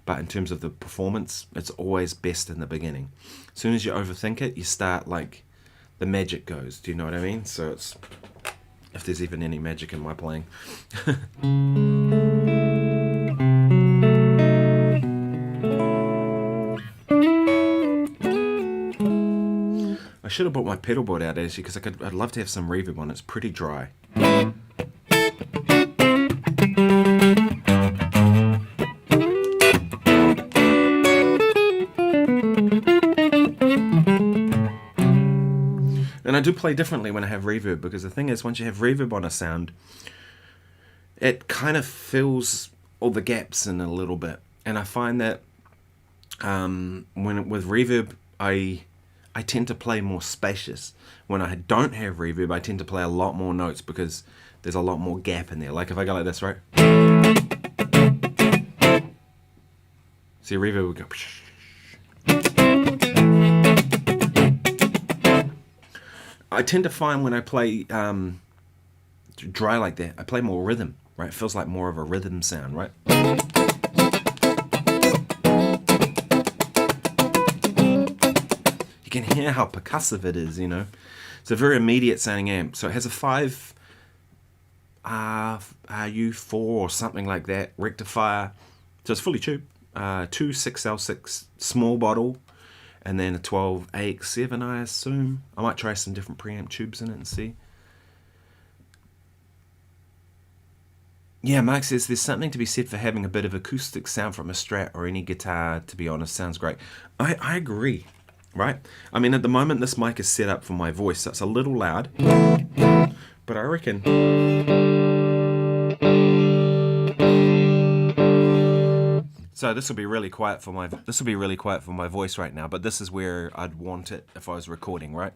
But in terms of the performance, it's always best in the beginning. As soon as you overthink it, you start, like, the magic goes. Do you know what I mean? So it's, if there's even any magic in my playing. I should have brought my pedal board out actually, because I'd love to have some reverb on it. It's pretty dry. And I do play differently when I have reverb, because the thing is, once you have reverb on a sound, it kind of fills all the gaps in a little bit. And I find that with reverb, I tend to play more spacious. When I don't have reverb, I tend to play a lot more notes, because there's a lot more gap in there. Like if I go like this, right? See, reverb would go. I tend to find when I play dry like that, I play more rhythm, right? It feels like more of a rhythm sound, right? You can hear how percussive it is, It's a very immediate sounding amp. So it has a 5 RU4 or something like that rectifier. So it's fully tube. 2 6L6 small bottle, and then a 12 AX7, I assume. I might try some different preamp tubes in it and see. Yeah, Mark says there's something to be said for having a bit of acoustic sound from a Strat or any guitar, to be honest. Sounds great. I agree. Right? I mean, at the moment, this mic is set up for my voice, so it's a little loud. But I reckon... So this will be really quiet for my voice right now, but this is where I'd want it if I was recording, right?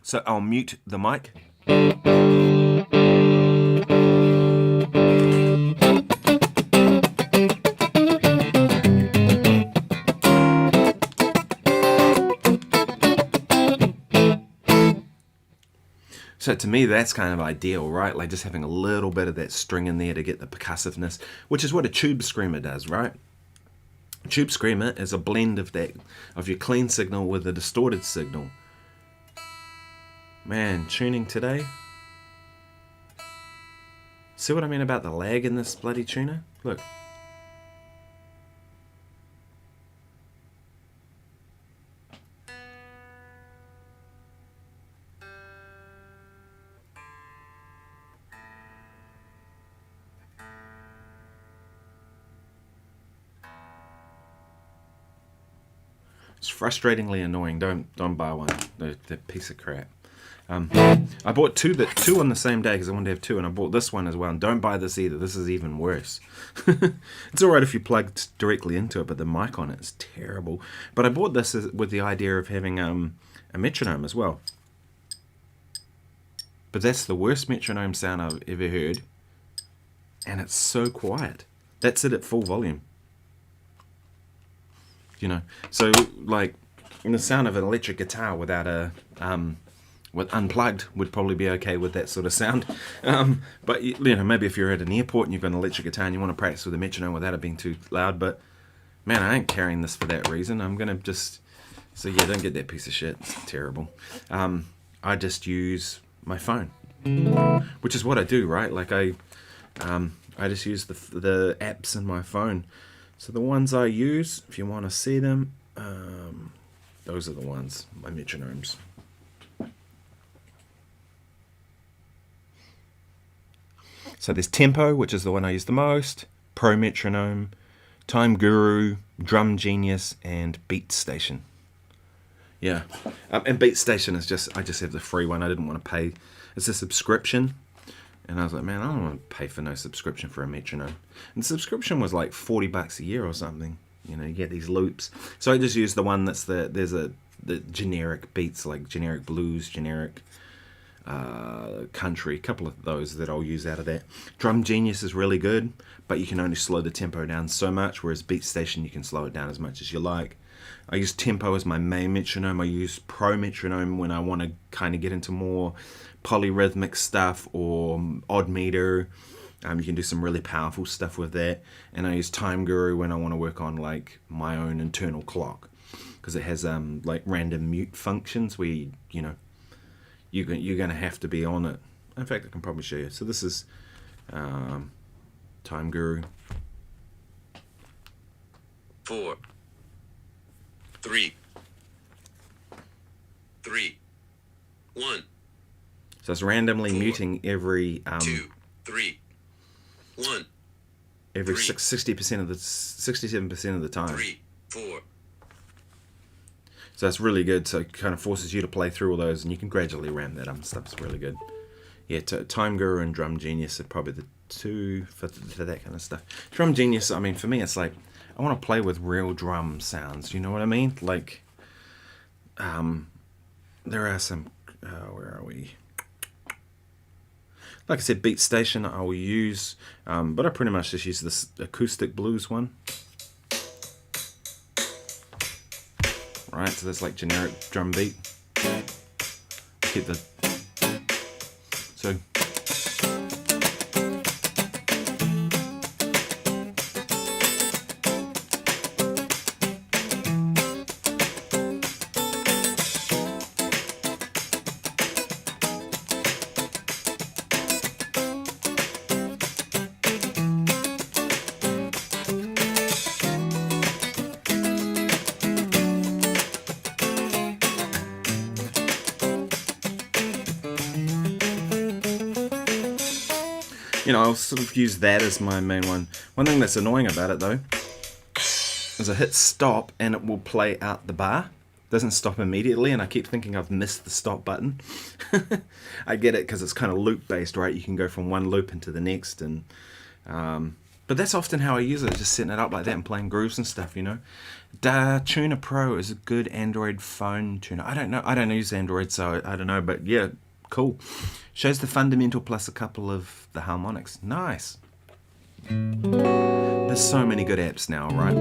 So I'll mute the mic. So to me, that's kind of ideal, right? Like just having a little bit of that string in there to get the percussiveness, which is what a tube screamer does, right? A tube screamer is a blend of your clean signal with a distorted signal. Man, tuning today. See what I mean about the lag in this bloody tuner? Look. It's frustratingly annoying. Don't buy one. They're a piece of crap. I bought two on the same day because I wanted to have two, and I bought this one as well. And don't buy this either. This is even worse. It's alright if you plug directly into it, but the mic on it is terrible. But I bought this with the idea of having a metronome as well. But that's the worst metronome sound I've ever heard, and it's so quiet. That's it at full volume. You know, so like the sound of an electric guitar without with unplugged would probably be okay with that sort of sound. But you know, maybe if you're at an airport and you've got an electric guitar and you want to practice with a metronome without it being too loud. But man, I ain't carrying this for that reason. I'm gonna just don't get that piece of shit. It's terrible. I just use my phone, which is what I do, right? Like I just use the apps in my phone. So the ones I use, if you want to see them, those are the ones, my metronomes. So there's Tempo, which is the one I use the most, Pro Metronome, Time Guru, Drum Genius, and Beat Station. Yeah, and Beat Station is I just have the free one. I didn't want to pay. It's a subscription. And I was like, man, I don't want to pay for no subscription for a metronome. And the subscription was like $40 a year or something. You know, you get these loops. So I just used the one that's the generic beats, like generic blues, generic country, a couple of those that I'll use out of that. Drum Genius is really good, but you can only slow the tempo down so much, whereas Beat Station, you can slow it down as much as you like. I use Tempo as my main metronome. I use Pro Metronome when I want to kind of get into more polyrhythmic stuff or odd meter. You can do some really powerful stuff with that. And I use Time Guru when I want to work on like my own internal clock, because it has like random mute functions where you're going to have to be on it. In fact, I can probably show you. So this is Time Guru. 4 3 3 1. So it's randomly muting every 2 3 1. Every 67% of the time. 3 4. So that's really good. So it kind of forces you to play through all those, and you can gradually ramp that up and stuff. It's really good. Yeah, Time Guru and Drum Genius are probably the two for that kind of stuff. Drum Genius, I mean, for me, it's like I want to play with real drum sounds. You know what I mean? Like, there are some. Where are we? Like I said, Beat Station I will use, but I pretty much just use this acoustic blues one. Right, so that's like generic drum beat. Keep the so. You know, I'll sort of use that as my main one. One thing that's annoying about it though is I hit stop and it will play out the bar. doesn't stop immediately, and I keep thinking I've missed the stop button. I get it because it's kind of loop based, right? You can go from one loop into the next, and but that's often how I use it, just setting it up like that and playing grooves and stuff, you know. Tuner Pro is a good Android phone tuner. I don't know. I don't use Android, so I don't know. But yeah, cool. Shows the fundamental plus a couple of the harmonics. Nice. There's so many good apps now, right?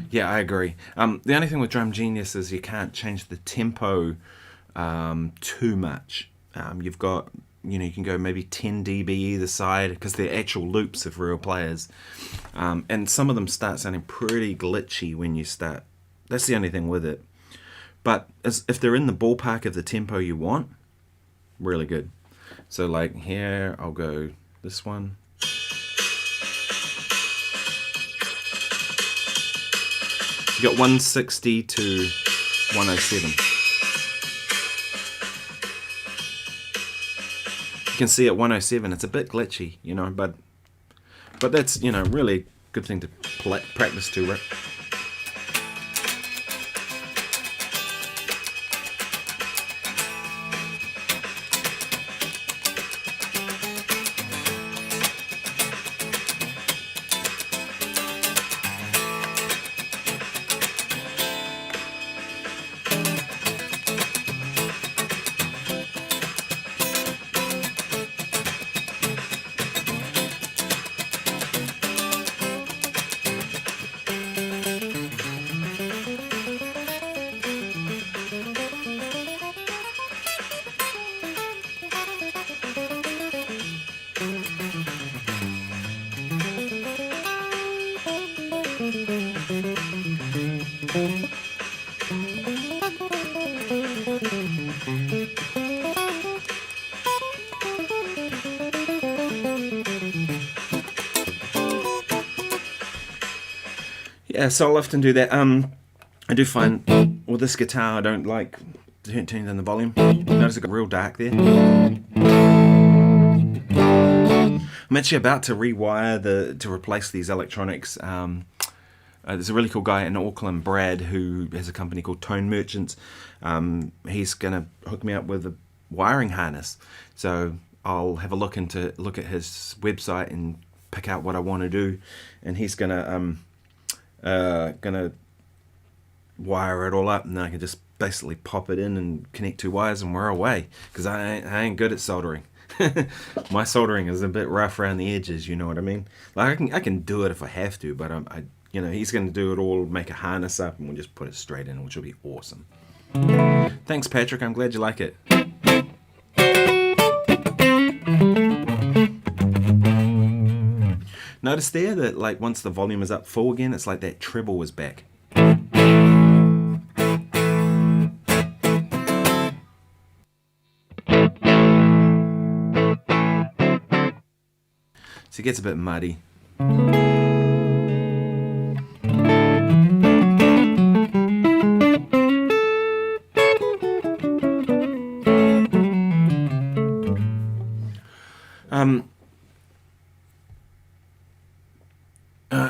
Yeah, I agree. The only thing with Drum Genius is you can't change the tempo too much. You've got, you can go maybe 10 dB either side because they're actual loops of real players. And some of them start sounding pretty glitchy when you start. That's the only thing with it. But if they're in the ballpark of the tempo you want, really good. So like here, I'll go this one. You got 160 to 107. You can see at 107 it's a bit glitchy, but that's, really good thing to practice to, right? Yeah, so I'll often do that. I do find with this guitar I don't like turning down the volume. Notice it got real dark there. I'm actually about to rewire to replace these electronics. There's a really cool guy in Auckland, Brad, who has a company called Tone Merchants. He's gonna hook me up with a wiring harness, so I'll have a look at his website and pick out what I want to do, and he's gonna wire it all up, and then I can just basically pop it in and connect two wires, and we're away. Because I ain't good at soldering. My soldering is a bit rough around the edges, you know what I mean? Like I can do it if I have to, but he's going to do it all, make a harness up, and we'll just put it straight in, which will be awesome. Thanks, Patrick. I'm glad you like it. Notice there that like once the volume is up full again, it's like that treble is back. So it gets a bit muddy.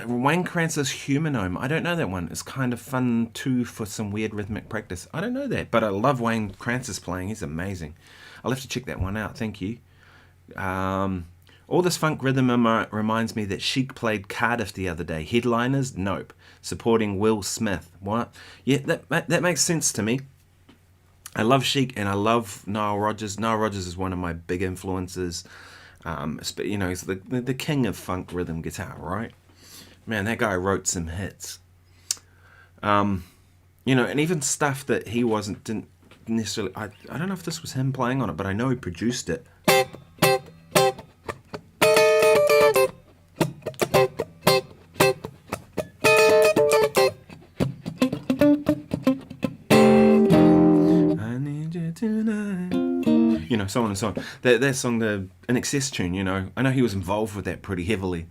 Wayne Kranz's Humanome. I don't know that one. It's kind of fun too for some weird rhythmic practice. I don't know that, but I love Wayne Kranz's playing. He's amazing. I'll have to check that one out. Thank you. All this funk rhythm reminds me that Chic played Cardiff the other day. Headliners? Nope. Supporting Will Smith. What? Yeah, that makes sense to me. I love Chic and I love Nile Rodgers. Nile Rodgers is one of my big influences. He's the king of funk rhythm guitar, right? Man, that guy wrote some hits. And even stuff that he didn't necessarily. I don't know if this was him playing on it, but I know he produced it. So on and so on. That song, the In Excess tune, I know he was involved with that pretty heavily.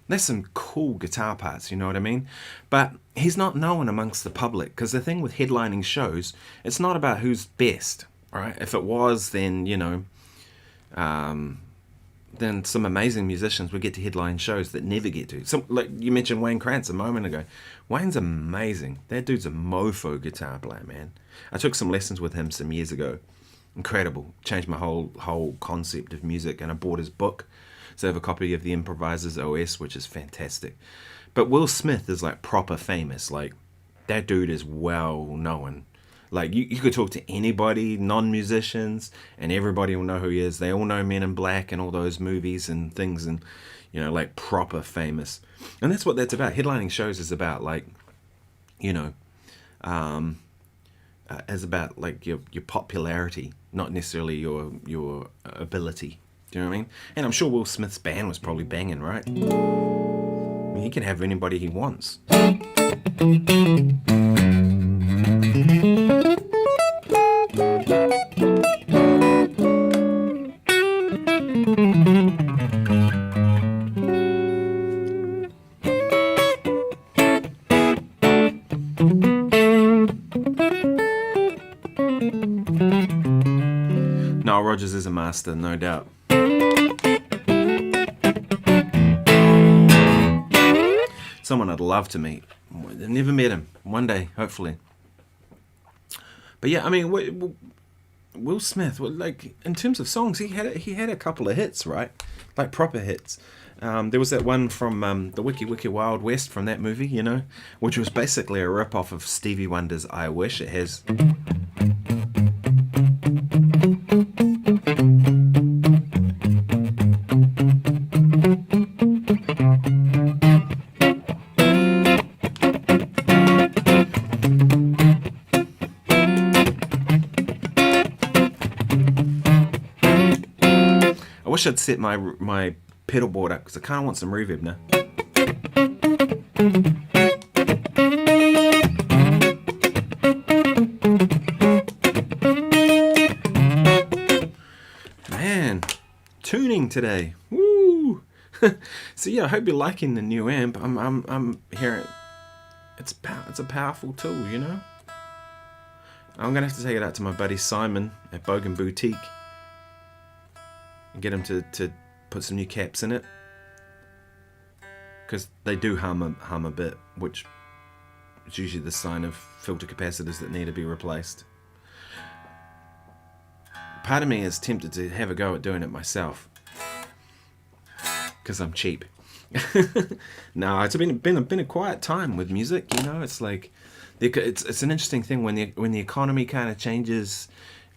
There's some cool guitar parts, you know what I mean? But he's not known amongst the public, because the thing with headlining shows, it's not about who's best, right? If it was, then, then some amazing musicians would get to headline shows that never get to. Some, like you mentioned Wayne Krantz a moment ago. Wayne's amazing. That dude's a mofo guitar player, man. I took some lessons with him some years ago. Incredible. Changed my whole concept of music, and I bought his book. So I have a copy of The Improviser's OS, which is fantastic. But Will Smith is like proper famous. Like, that dude is well known. Like, you could talk to anybody, non-musicians, and everybody will know who he is. They all know Men in Black and all those movies and things, and, you know, like, proper famous. And that's what that's about. Headlining shows is about, like, you know, is about, like, your popularity, not necessarily your ability. Do you know what I mean? And I'm sure Will Smith's band was probably banging, right? I mean, he can have anybody he wants. Nile Rodgers is a master, no doubt. Someone I'd love to meet. I've never met him. One day, hopefully. But yeah, I mean, Will Smith, like, in terms of songs, he had a couple of hits, right? Like, proper hits. There was that one from the Wiki Wiki Wild West from that movie, you know, which was basically a rip-off of Stevie Wonder's I Wish. It has... I wish I'd set my pedal board up because I kind of want some reverb now. Man, tuning today. Woo! So yeah, I hope you're liking the new amp. I'm hearing it's a powerful tool, you know. I'm gonna have to take it out to my buddy Simon at Bogan Boutique and get him to put some new caps in it, because they do hum a bit, which is usually the sign of filter capacitors that need to be replaced. Part of me is tempted to have a go at doing it myself, because I'm cheap. No, it's been a quiet time with music, you know. It's like it's an interesting thing when the economy kind of changes.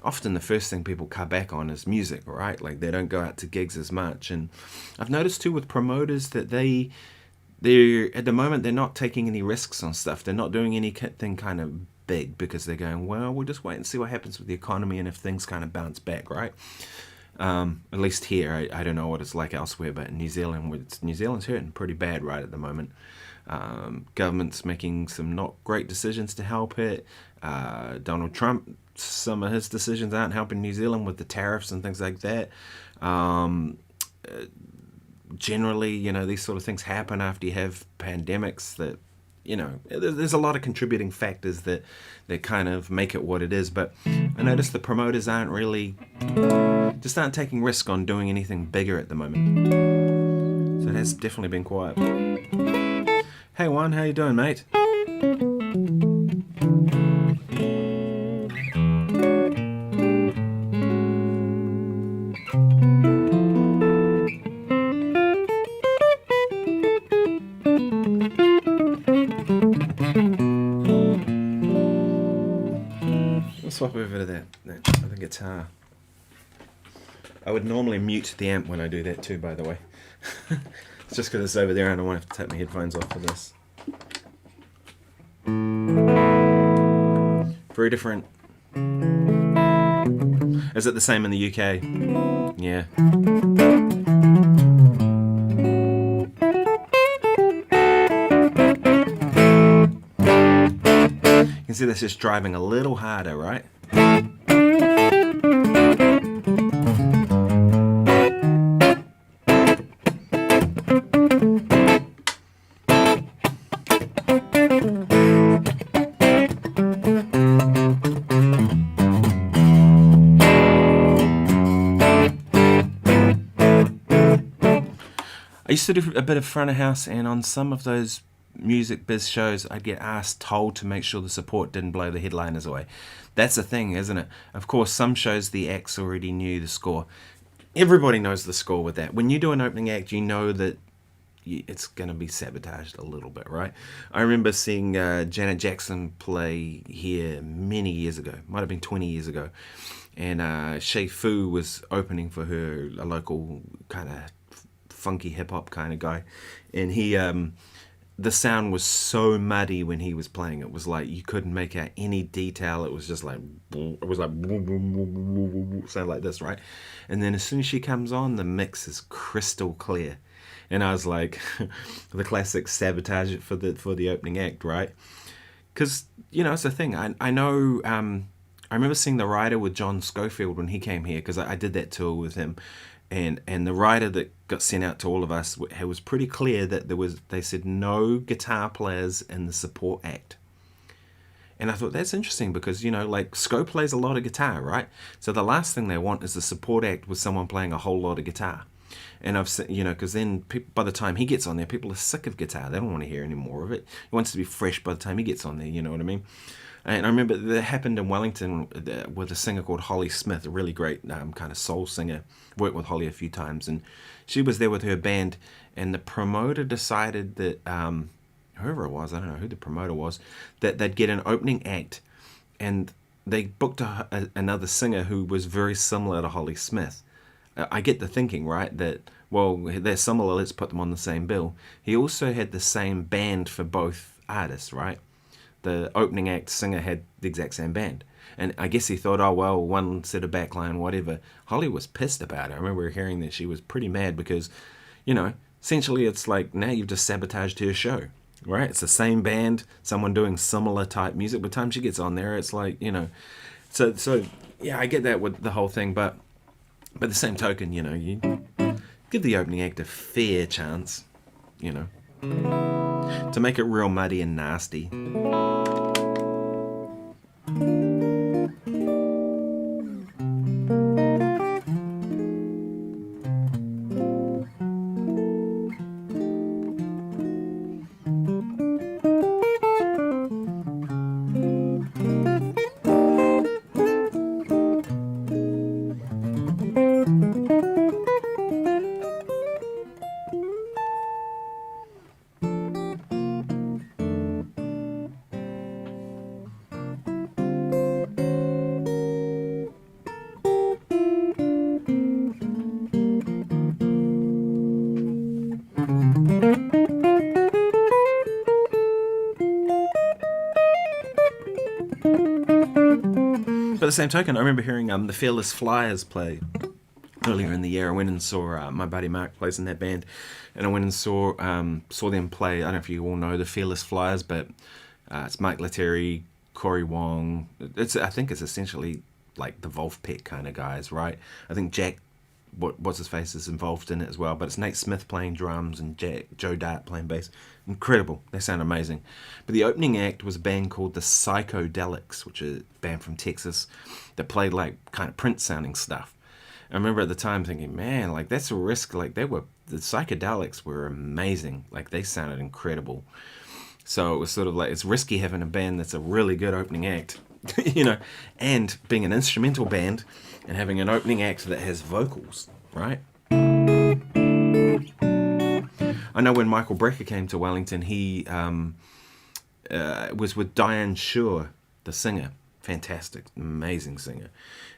Often the first thing people cut back on is music, right? Like, they don't go out to gigs as much. And I've noticed too with promoters that they're at the moment they're not taking any risks on stuff. They're not doing anything kind of big because they're going, well, we'll just wait and see what happens with the economy and if things kind of bounce back, right? At least here, I don't know what it's like elsewhere, but in New Zealand's hurting pretty bad right at the moment. Government's making some not great decisions to help it. Donald Trump, some of his decisions aren't helping New Zealand with the tariffs and things like that. Generally, you know, these sort of things happen after you have pandemics that, you know, there's a lot of contributing factors that kind of make it what it is. But I noticed the promoters aren't taking risk on doing anything bigger at the moment. So it has definitely been quiet. Hey Juan, how you doing, mate? Let's swap over to that other guitar. I would normally mute the amp when I do that too, by the way. It's just because it's over there and I won't have to take my headphones off for this. Very different. Is it the same in the UK? Yeah. You can see this is driving a little harder, right? I used to do a bit of front of house, and on some of those music biz shows, I'd get told to make sure the support didn't blow the headliners away. That's the thing, isn't it? Of course, some shows the acts already knew the score. Everybody knows the score with that. When you do an opening act, you know that it's going to be sabotaged a little bit, right? I remember seeing Janet Jackson play here many years ago. Might have been 20 years ago. And Shay Fu was opening for her, a local kind of funky hip-hop kind of guy. And he... the sound was so muddy when he was playing. It was like you couldn't make out any detail. It was just like, it was like sound like this, right? And then as soon as she comes on, the mix is crystal clear. And I was like, the classic sabotage it for the opening act, right? Because, you know, it's the thing. I know, I remember seeing the rider with John Schofield when he came here, because I did that tour with him. And the rider that got sent out to all of us, it was pretty clear that they said no guitar players in the support act. And I thought that's interesting because, you know, like Sco plays a lot of guitar, right? So the last thing they want is the support act with someone playing a whole lot of guitar. And I've seen, you know, because then by the time he gets on there, people are sick of guitar. They don't want to hear any more of it. He wants to be fresh by the time he gets on there, you know what I mean? And I remember that happened in Wellington with a singer called Holly Smith, a really great kind of soul singer. Worked with Holly a few times, and she was there with her band. And the promoter decided that whoever it was, I don't know who the promoter was, that they'd get an opening act, and they booked another singer who was very similar to Holly Smith. I get the thinking, right, that well, they're similar, let's put them on the same bill. He also had the same band for both artists, right? The opening act singer had the exact same band. And I guess he thought, oh, well, one set of backline, whatever. Holly was pissed about it. I remember hearing that she was pretty mad because, you know, essentially it's like now you've just sabotaged her show, right? It's the same band, someone doing similar type music. By the time she gets on there, it's like, you know. So yeah, I get that with the whole thing. But the same token, you know, you give the opening act a fair chance, you know, to make it real muddy and nasty. By the same token, I remember hearing the Fearless Flyers play earlier in the year. I went and saw my buddy Mark plays in that band, and I went and saw them play. I don't know if you all know the Fearless Flyers, but it's Mike Lettieri, Corey Wong. I think it's essentially like the Wolfpack kind of guys, right? I think Jack, what's his face, is involved in it as well. But it's Nate Smith playing drums and Joe Dart playing bass. Incredible. They sound amazing. But the opening act was a band called the Psychedelics, which is a band from Texas that played like kind of Prince sounding stuff. I remember at the time thinking, man, like that's a risk. Like the Psychedelics were amazing. Like they sounded incredible. So it was sort of like it's risky having a band that's a really good opening act, you know, and being an instrumental band and having an opening act that has vocals, right? I know when Michael Brecker came to Wellington, he was with Diane Shore, the singer. Fantastic, amazing singer.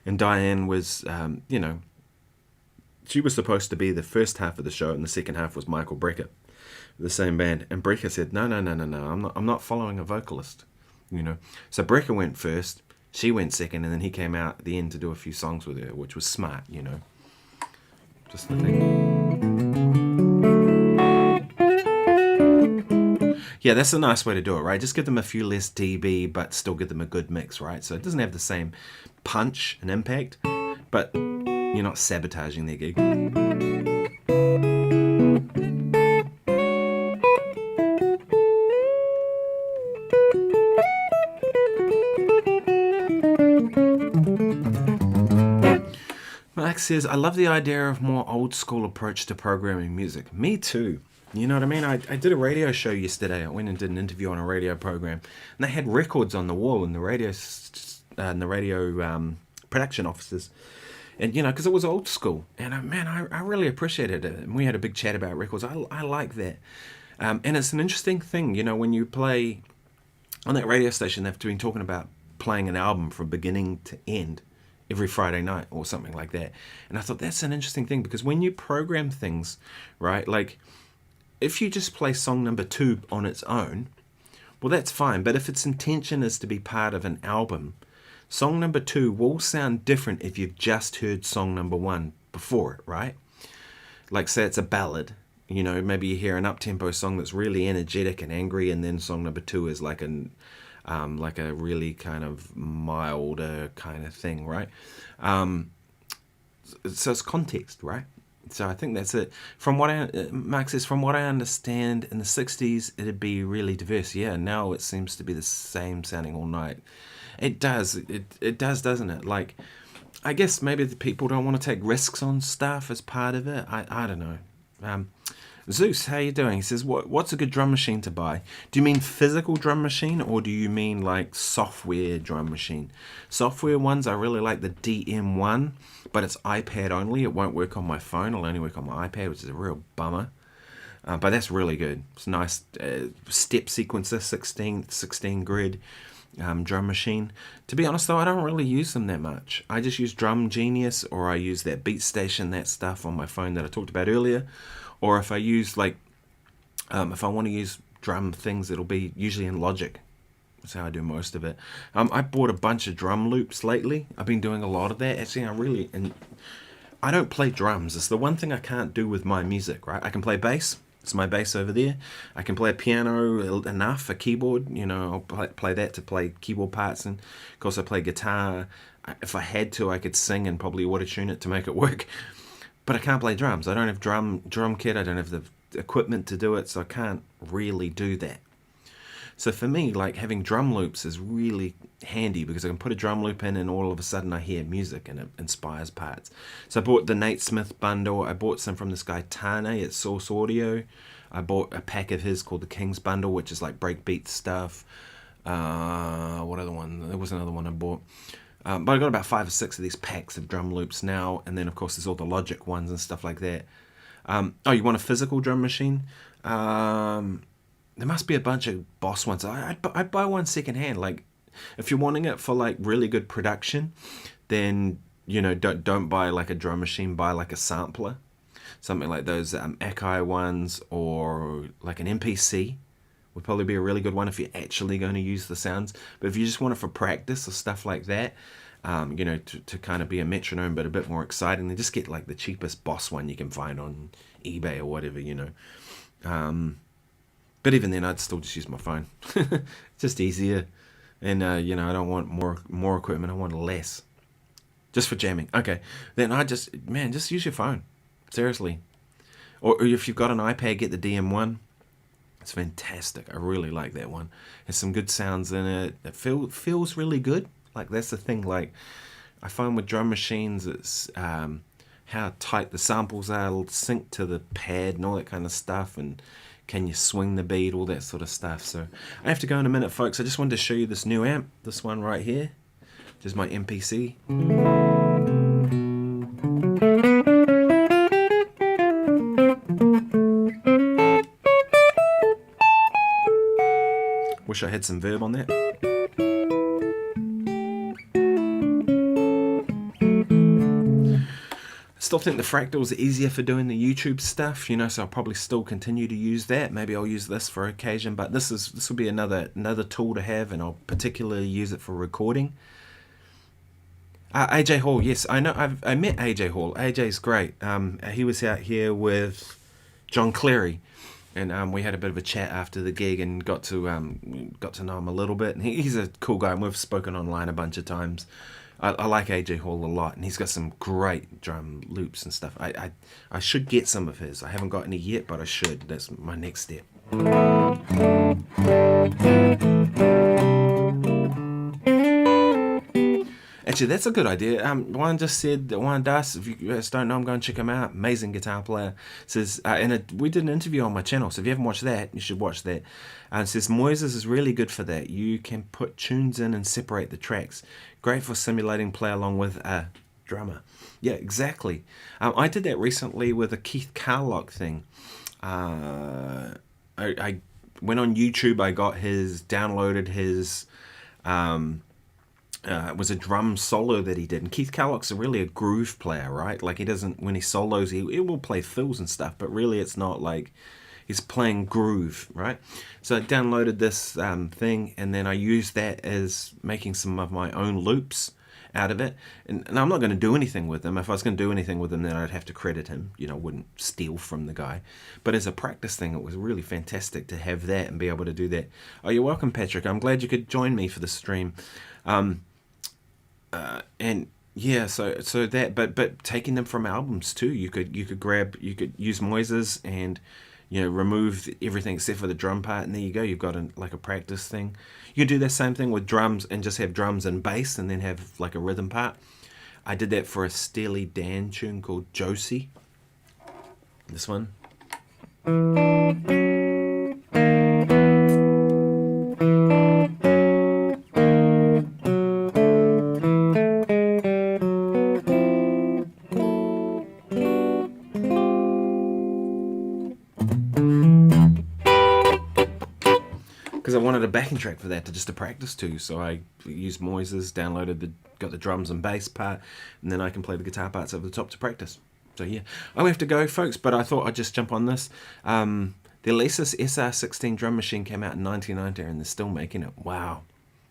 And Diane was, you know, she was supposed to be the first half of the show, and the second half was Michael Brecker, the same band. And Brecker said, no, I'm not following a vocalist, you know. So Brecker went first, she went second, and then he came out at the end to do a few songs with her, which was smart, you know. Just the thing. Yeah, that's a nice way to do it, right? Just give them a few less dB, but still give them a good mix, right? So it doesn't have the same punch and impact, but you're not sabotaging their gig. Mike says, I love the idea of more old school approach to programming music. Me too. You know what I mean? I did a radio show yesterday. I went and did an interview on a radio program, and they had records on the wall in the radio production offices. And, you know, because it was old school. And, I really appreciated it. And we had a big chat about records. I like that. And it's an interesting thing, you know, when you play on that radio station, they've been talking about playing an album from beginning to end every Friday night or something like that. And I thought that's an interesting thing, because when you program things, right, like if you just play song number 2 on its own, well, that's fine. But if its intention is to be part of an album, song number 2 will sound different if you've just heard song number 1 before it, right? Like, say it's a ballad, you know, maybe you hear an up-tempo song that's really energetic and angry, and then song number 2 is like a really kind of milder kind of thing, right? So it's context, right? So I think that's it. Mark says, from what I understand, in the 60s, it'd be really diverse. Yeah, now it seems to be the same sounding all night. It does. It does, doesn't it? Like, I guess maybe the people don't want to take risks on stuff as part of it. I don't know. Zeus, how you doing? He says, what's a good drum machine to buy? Do you mean physical drum machine, or do you mean like software drum machine? Software ones, I really like the DM1, but it's iPad only. It won't work on my phone. It'll only work on my iPad, which is a real bummer. But that's really good. It's a nice step sequencer, 16 grid drum machine. To be honest though, I don't really use them that much. I just use Drum Genius, or I use that Beat Station, that stuff on my phone that I talked about earlier. Or if I use if I want to use drum things, it'll be usually in Logic. That's how I do most of it. I bought a bunch of drum loops lately. I've been doing a lot of that. Actually, I don't play drums. It's the one thing I can't do with my music, right? I can play bass. It's my bass over there. I can play a piano enough, a keyboard. You know, I'll play that to play keyboard parts. And, of course, I play guitar. If I had to, I could sing and probably auto-tune it to make it work. But I can't play drums. I don't have drum kit. I don't have the equipment to do it, so I can't really do that. So for me, like, having drum loops is really handy, because I can put a drum loop in and all of a sudden I hear music and it inspires parts. So I bought the Nate Smith bundle. I bought some from this guy Tane at Source Audio. I bought a pack of his called the King's Bundle, which is like breakbeat stuff. What other one? There was another one I bought. But I got about 5 or 6 of these packs of drum loops now, and then of course there's all the Logic ones and stuff like that. You want a physical drum machine? There must be a bunch of Boss ones. I'd buy one secondhand. Like, if you're wanting it for like really good production, then, you know, don't buy like a drum machine. Buy like a sampler, something like those Akai ones, or like an MPC. Would probably be a really good one if you're actually going to use the sounds. But if you just want it for practice or stuff like that, you know, to kind of be a metronome but a bit more exciting, then just get like the cheapest Boss one you can find on eBay or whatever, you know. But even then, I'd still just use my phone. It's just easier. And, you know, I don't want more equipment. I want less. Just for jamming. Okay. Then just use your phone. Seriously. Or if you've got an iPad, get the DM1. It's fantastic. I really like that one. There's some good sounds in it. It feels really good. Like, that's the thing. Like, I find with drum machines, it's how tight the samples are. It'll sync to the pad and all that kind of stuff. And can you swing the beat, all that sort of stuff. So I have to go in a minute, folks. I just wanted to show you this new amp. This one right here. Just my MPC. Wish I had some verb on that. I still think the Fractal's easier for doing the YouTube stuff, you know, so I'll probably still continue to use that. Maybe I'll use this for occasion, but this will be another tool to have, and I'll particularly use it for recording. AJ Hall, yes, I know. I met AJ Hall. AJ's great. He was out here with John Cleary. And we had a bit of a chat after the gig and got to know him a little bit. And he's a cool guy, and we've spoken online a bunch of times. I like AJ Hall a lot, and he's got some great drum loops and stuff. I should get some of his. I haven't got any yet, but I should. That's my next step. Actually, that's a good idea. One just said that Juan Das, if you guys don't know him, go and check him out. Amazing guitar player. Says, we did an interview on my channel, so if you haven't watched that, you should watch that. It says, Moises is really good for that. You can put tunes in and separate the tracks. Great for simulating play along with a drummer. Yeah, exactly. I did that recently with a Keith Carlock thing. I went on YouTube, I got downloaded his... it was a drum solo that he did, and Keith Carlock's really a groove player, right? Like, he doesn't, when he solos, he will play fills and stuff, but really it's not like he's playing groove, right? So I downloaded this thing, and then I used that as making some of my own loops out of it, and I'm not going to do anything with them. If I was going to do anything with them, then I'd have to credit him, wouldn't steal from the guy. But as a practice thing, it was really fantastic to have that and be able to do that. Oh, you're welcome, Patrick. I'm glad you could join me for the stream. And yeah, so that, but taking them from albums too, you could use Moises and remove everything except for the drum part, and there you go. You've got a practice thing. You do the same thing with drums and just have drums and bass, and then have like a rhythm part. I did that for a Steely Dan tune called Josie. This one. Because I wanted a backing track for that to practice to, so I used Moises, got the drums and bass part, and then I can play the guitar parts over the top to practice. So yeah, I'll have to go, folks, but I thought I'd just jump on this. The Alesis SR16 drum machine came out in 1990, and they're still making it. Wow,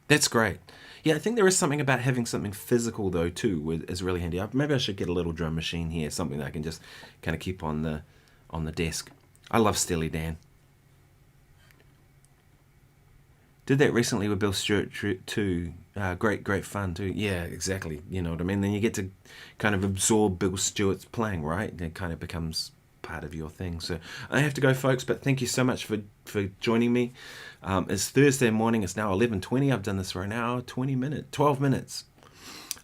that's great. Yeah, I think there is something about having something physical though too is really handy. Maybe I should get a little drum machine here, something that I can just kind of keep on the desk. I love Steely Dan. Did that recently with Bill Stewart too. Great fun too. Yeah, exactly. You know what I mean? Then you get to kind of absorb Bill Stewart's playing, right? It kind of becomes part of your thing. So I have to go, folks, but thank you so much for joining me. It's Thursday morning. It's now 11:20. I've done this for an hour, 12 minutes.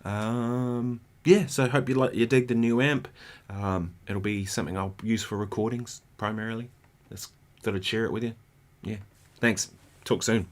Yeah, so I hope you dig the new amp. It'll be something I'll use for recordings primarily. Just thought I'd share it with you. Yeah, thanks. Talk soon.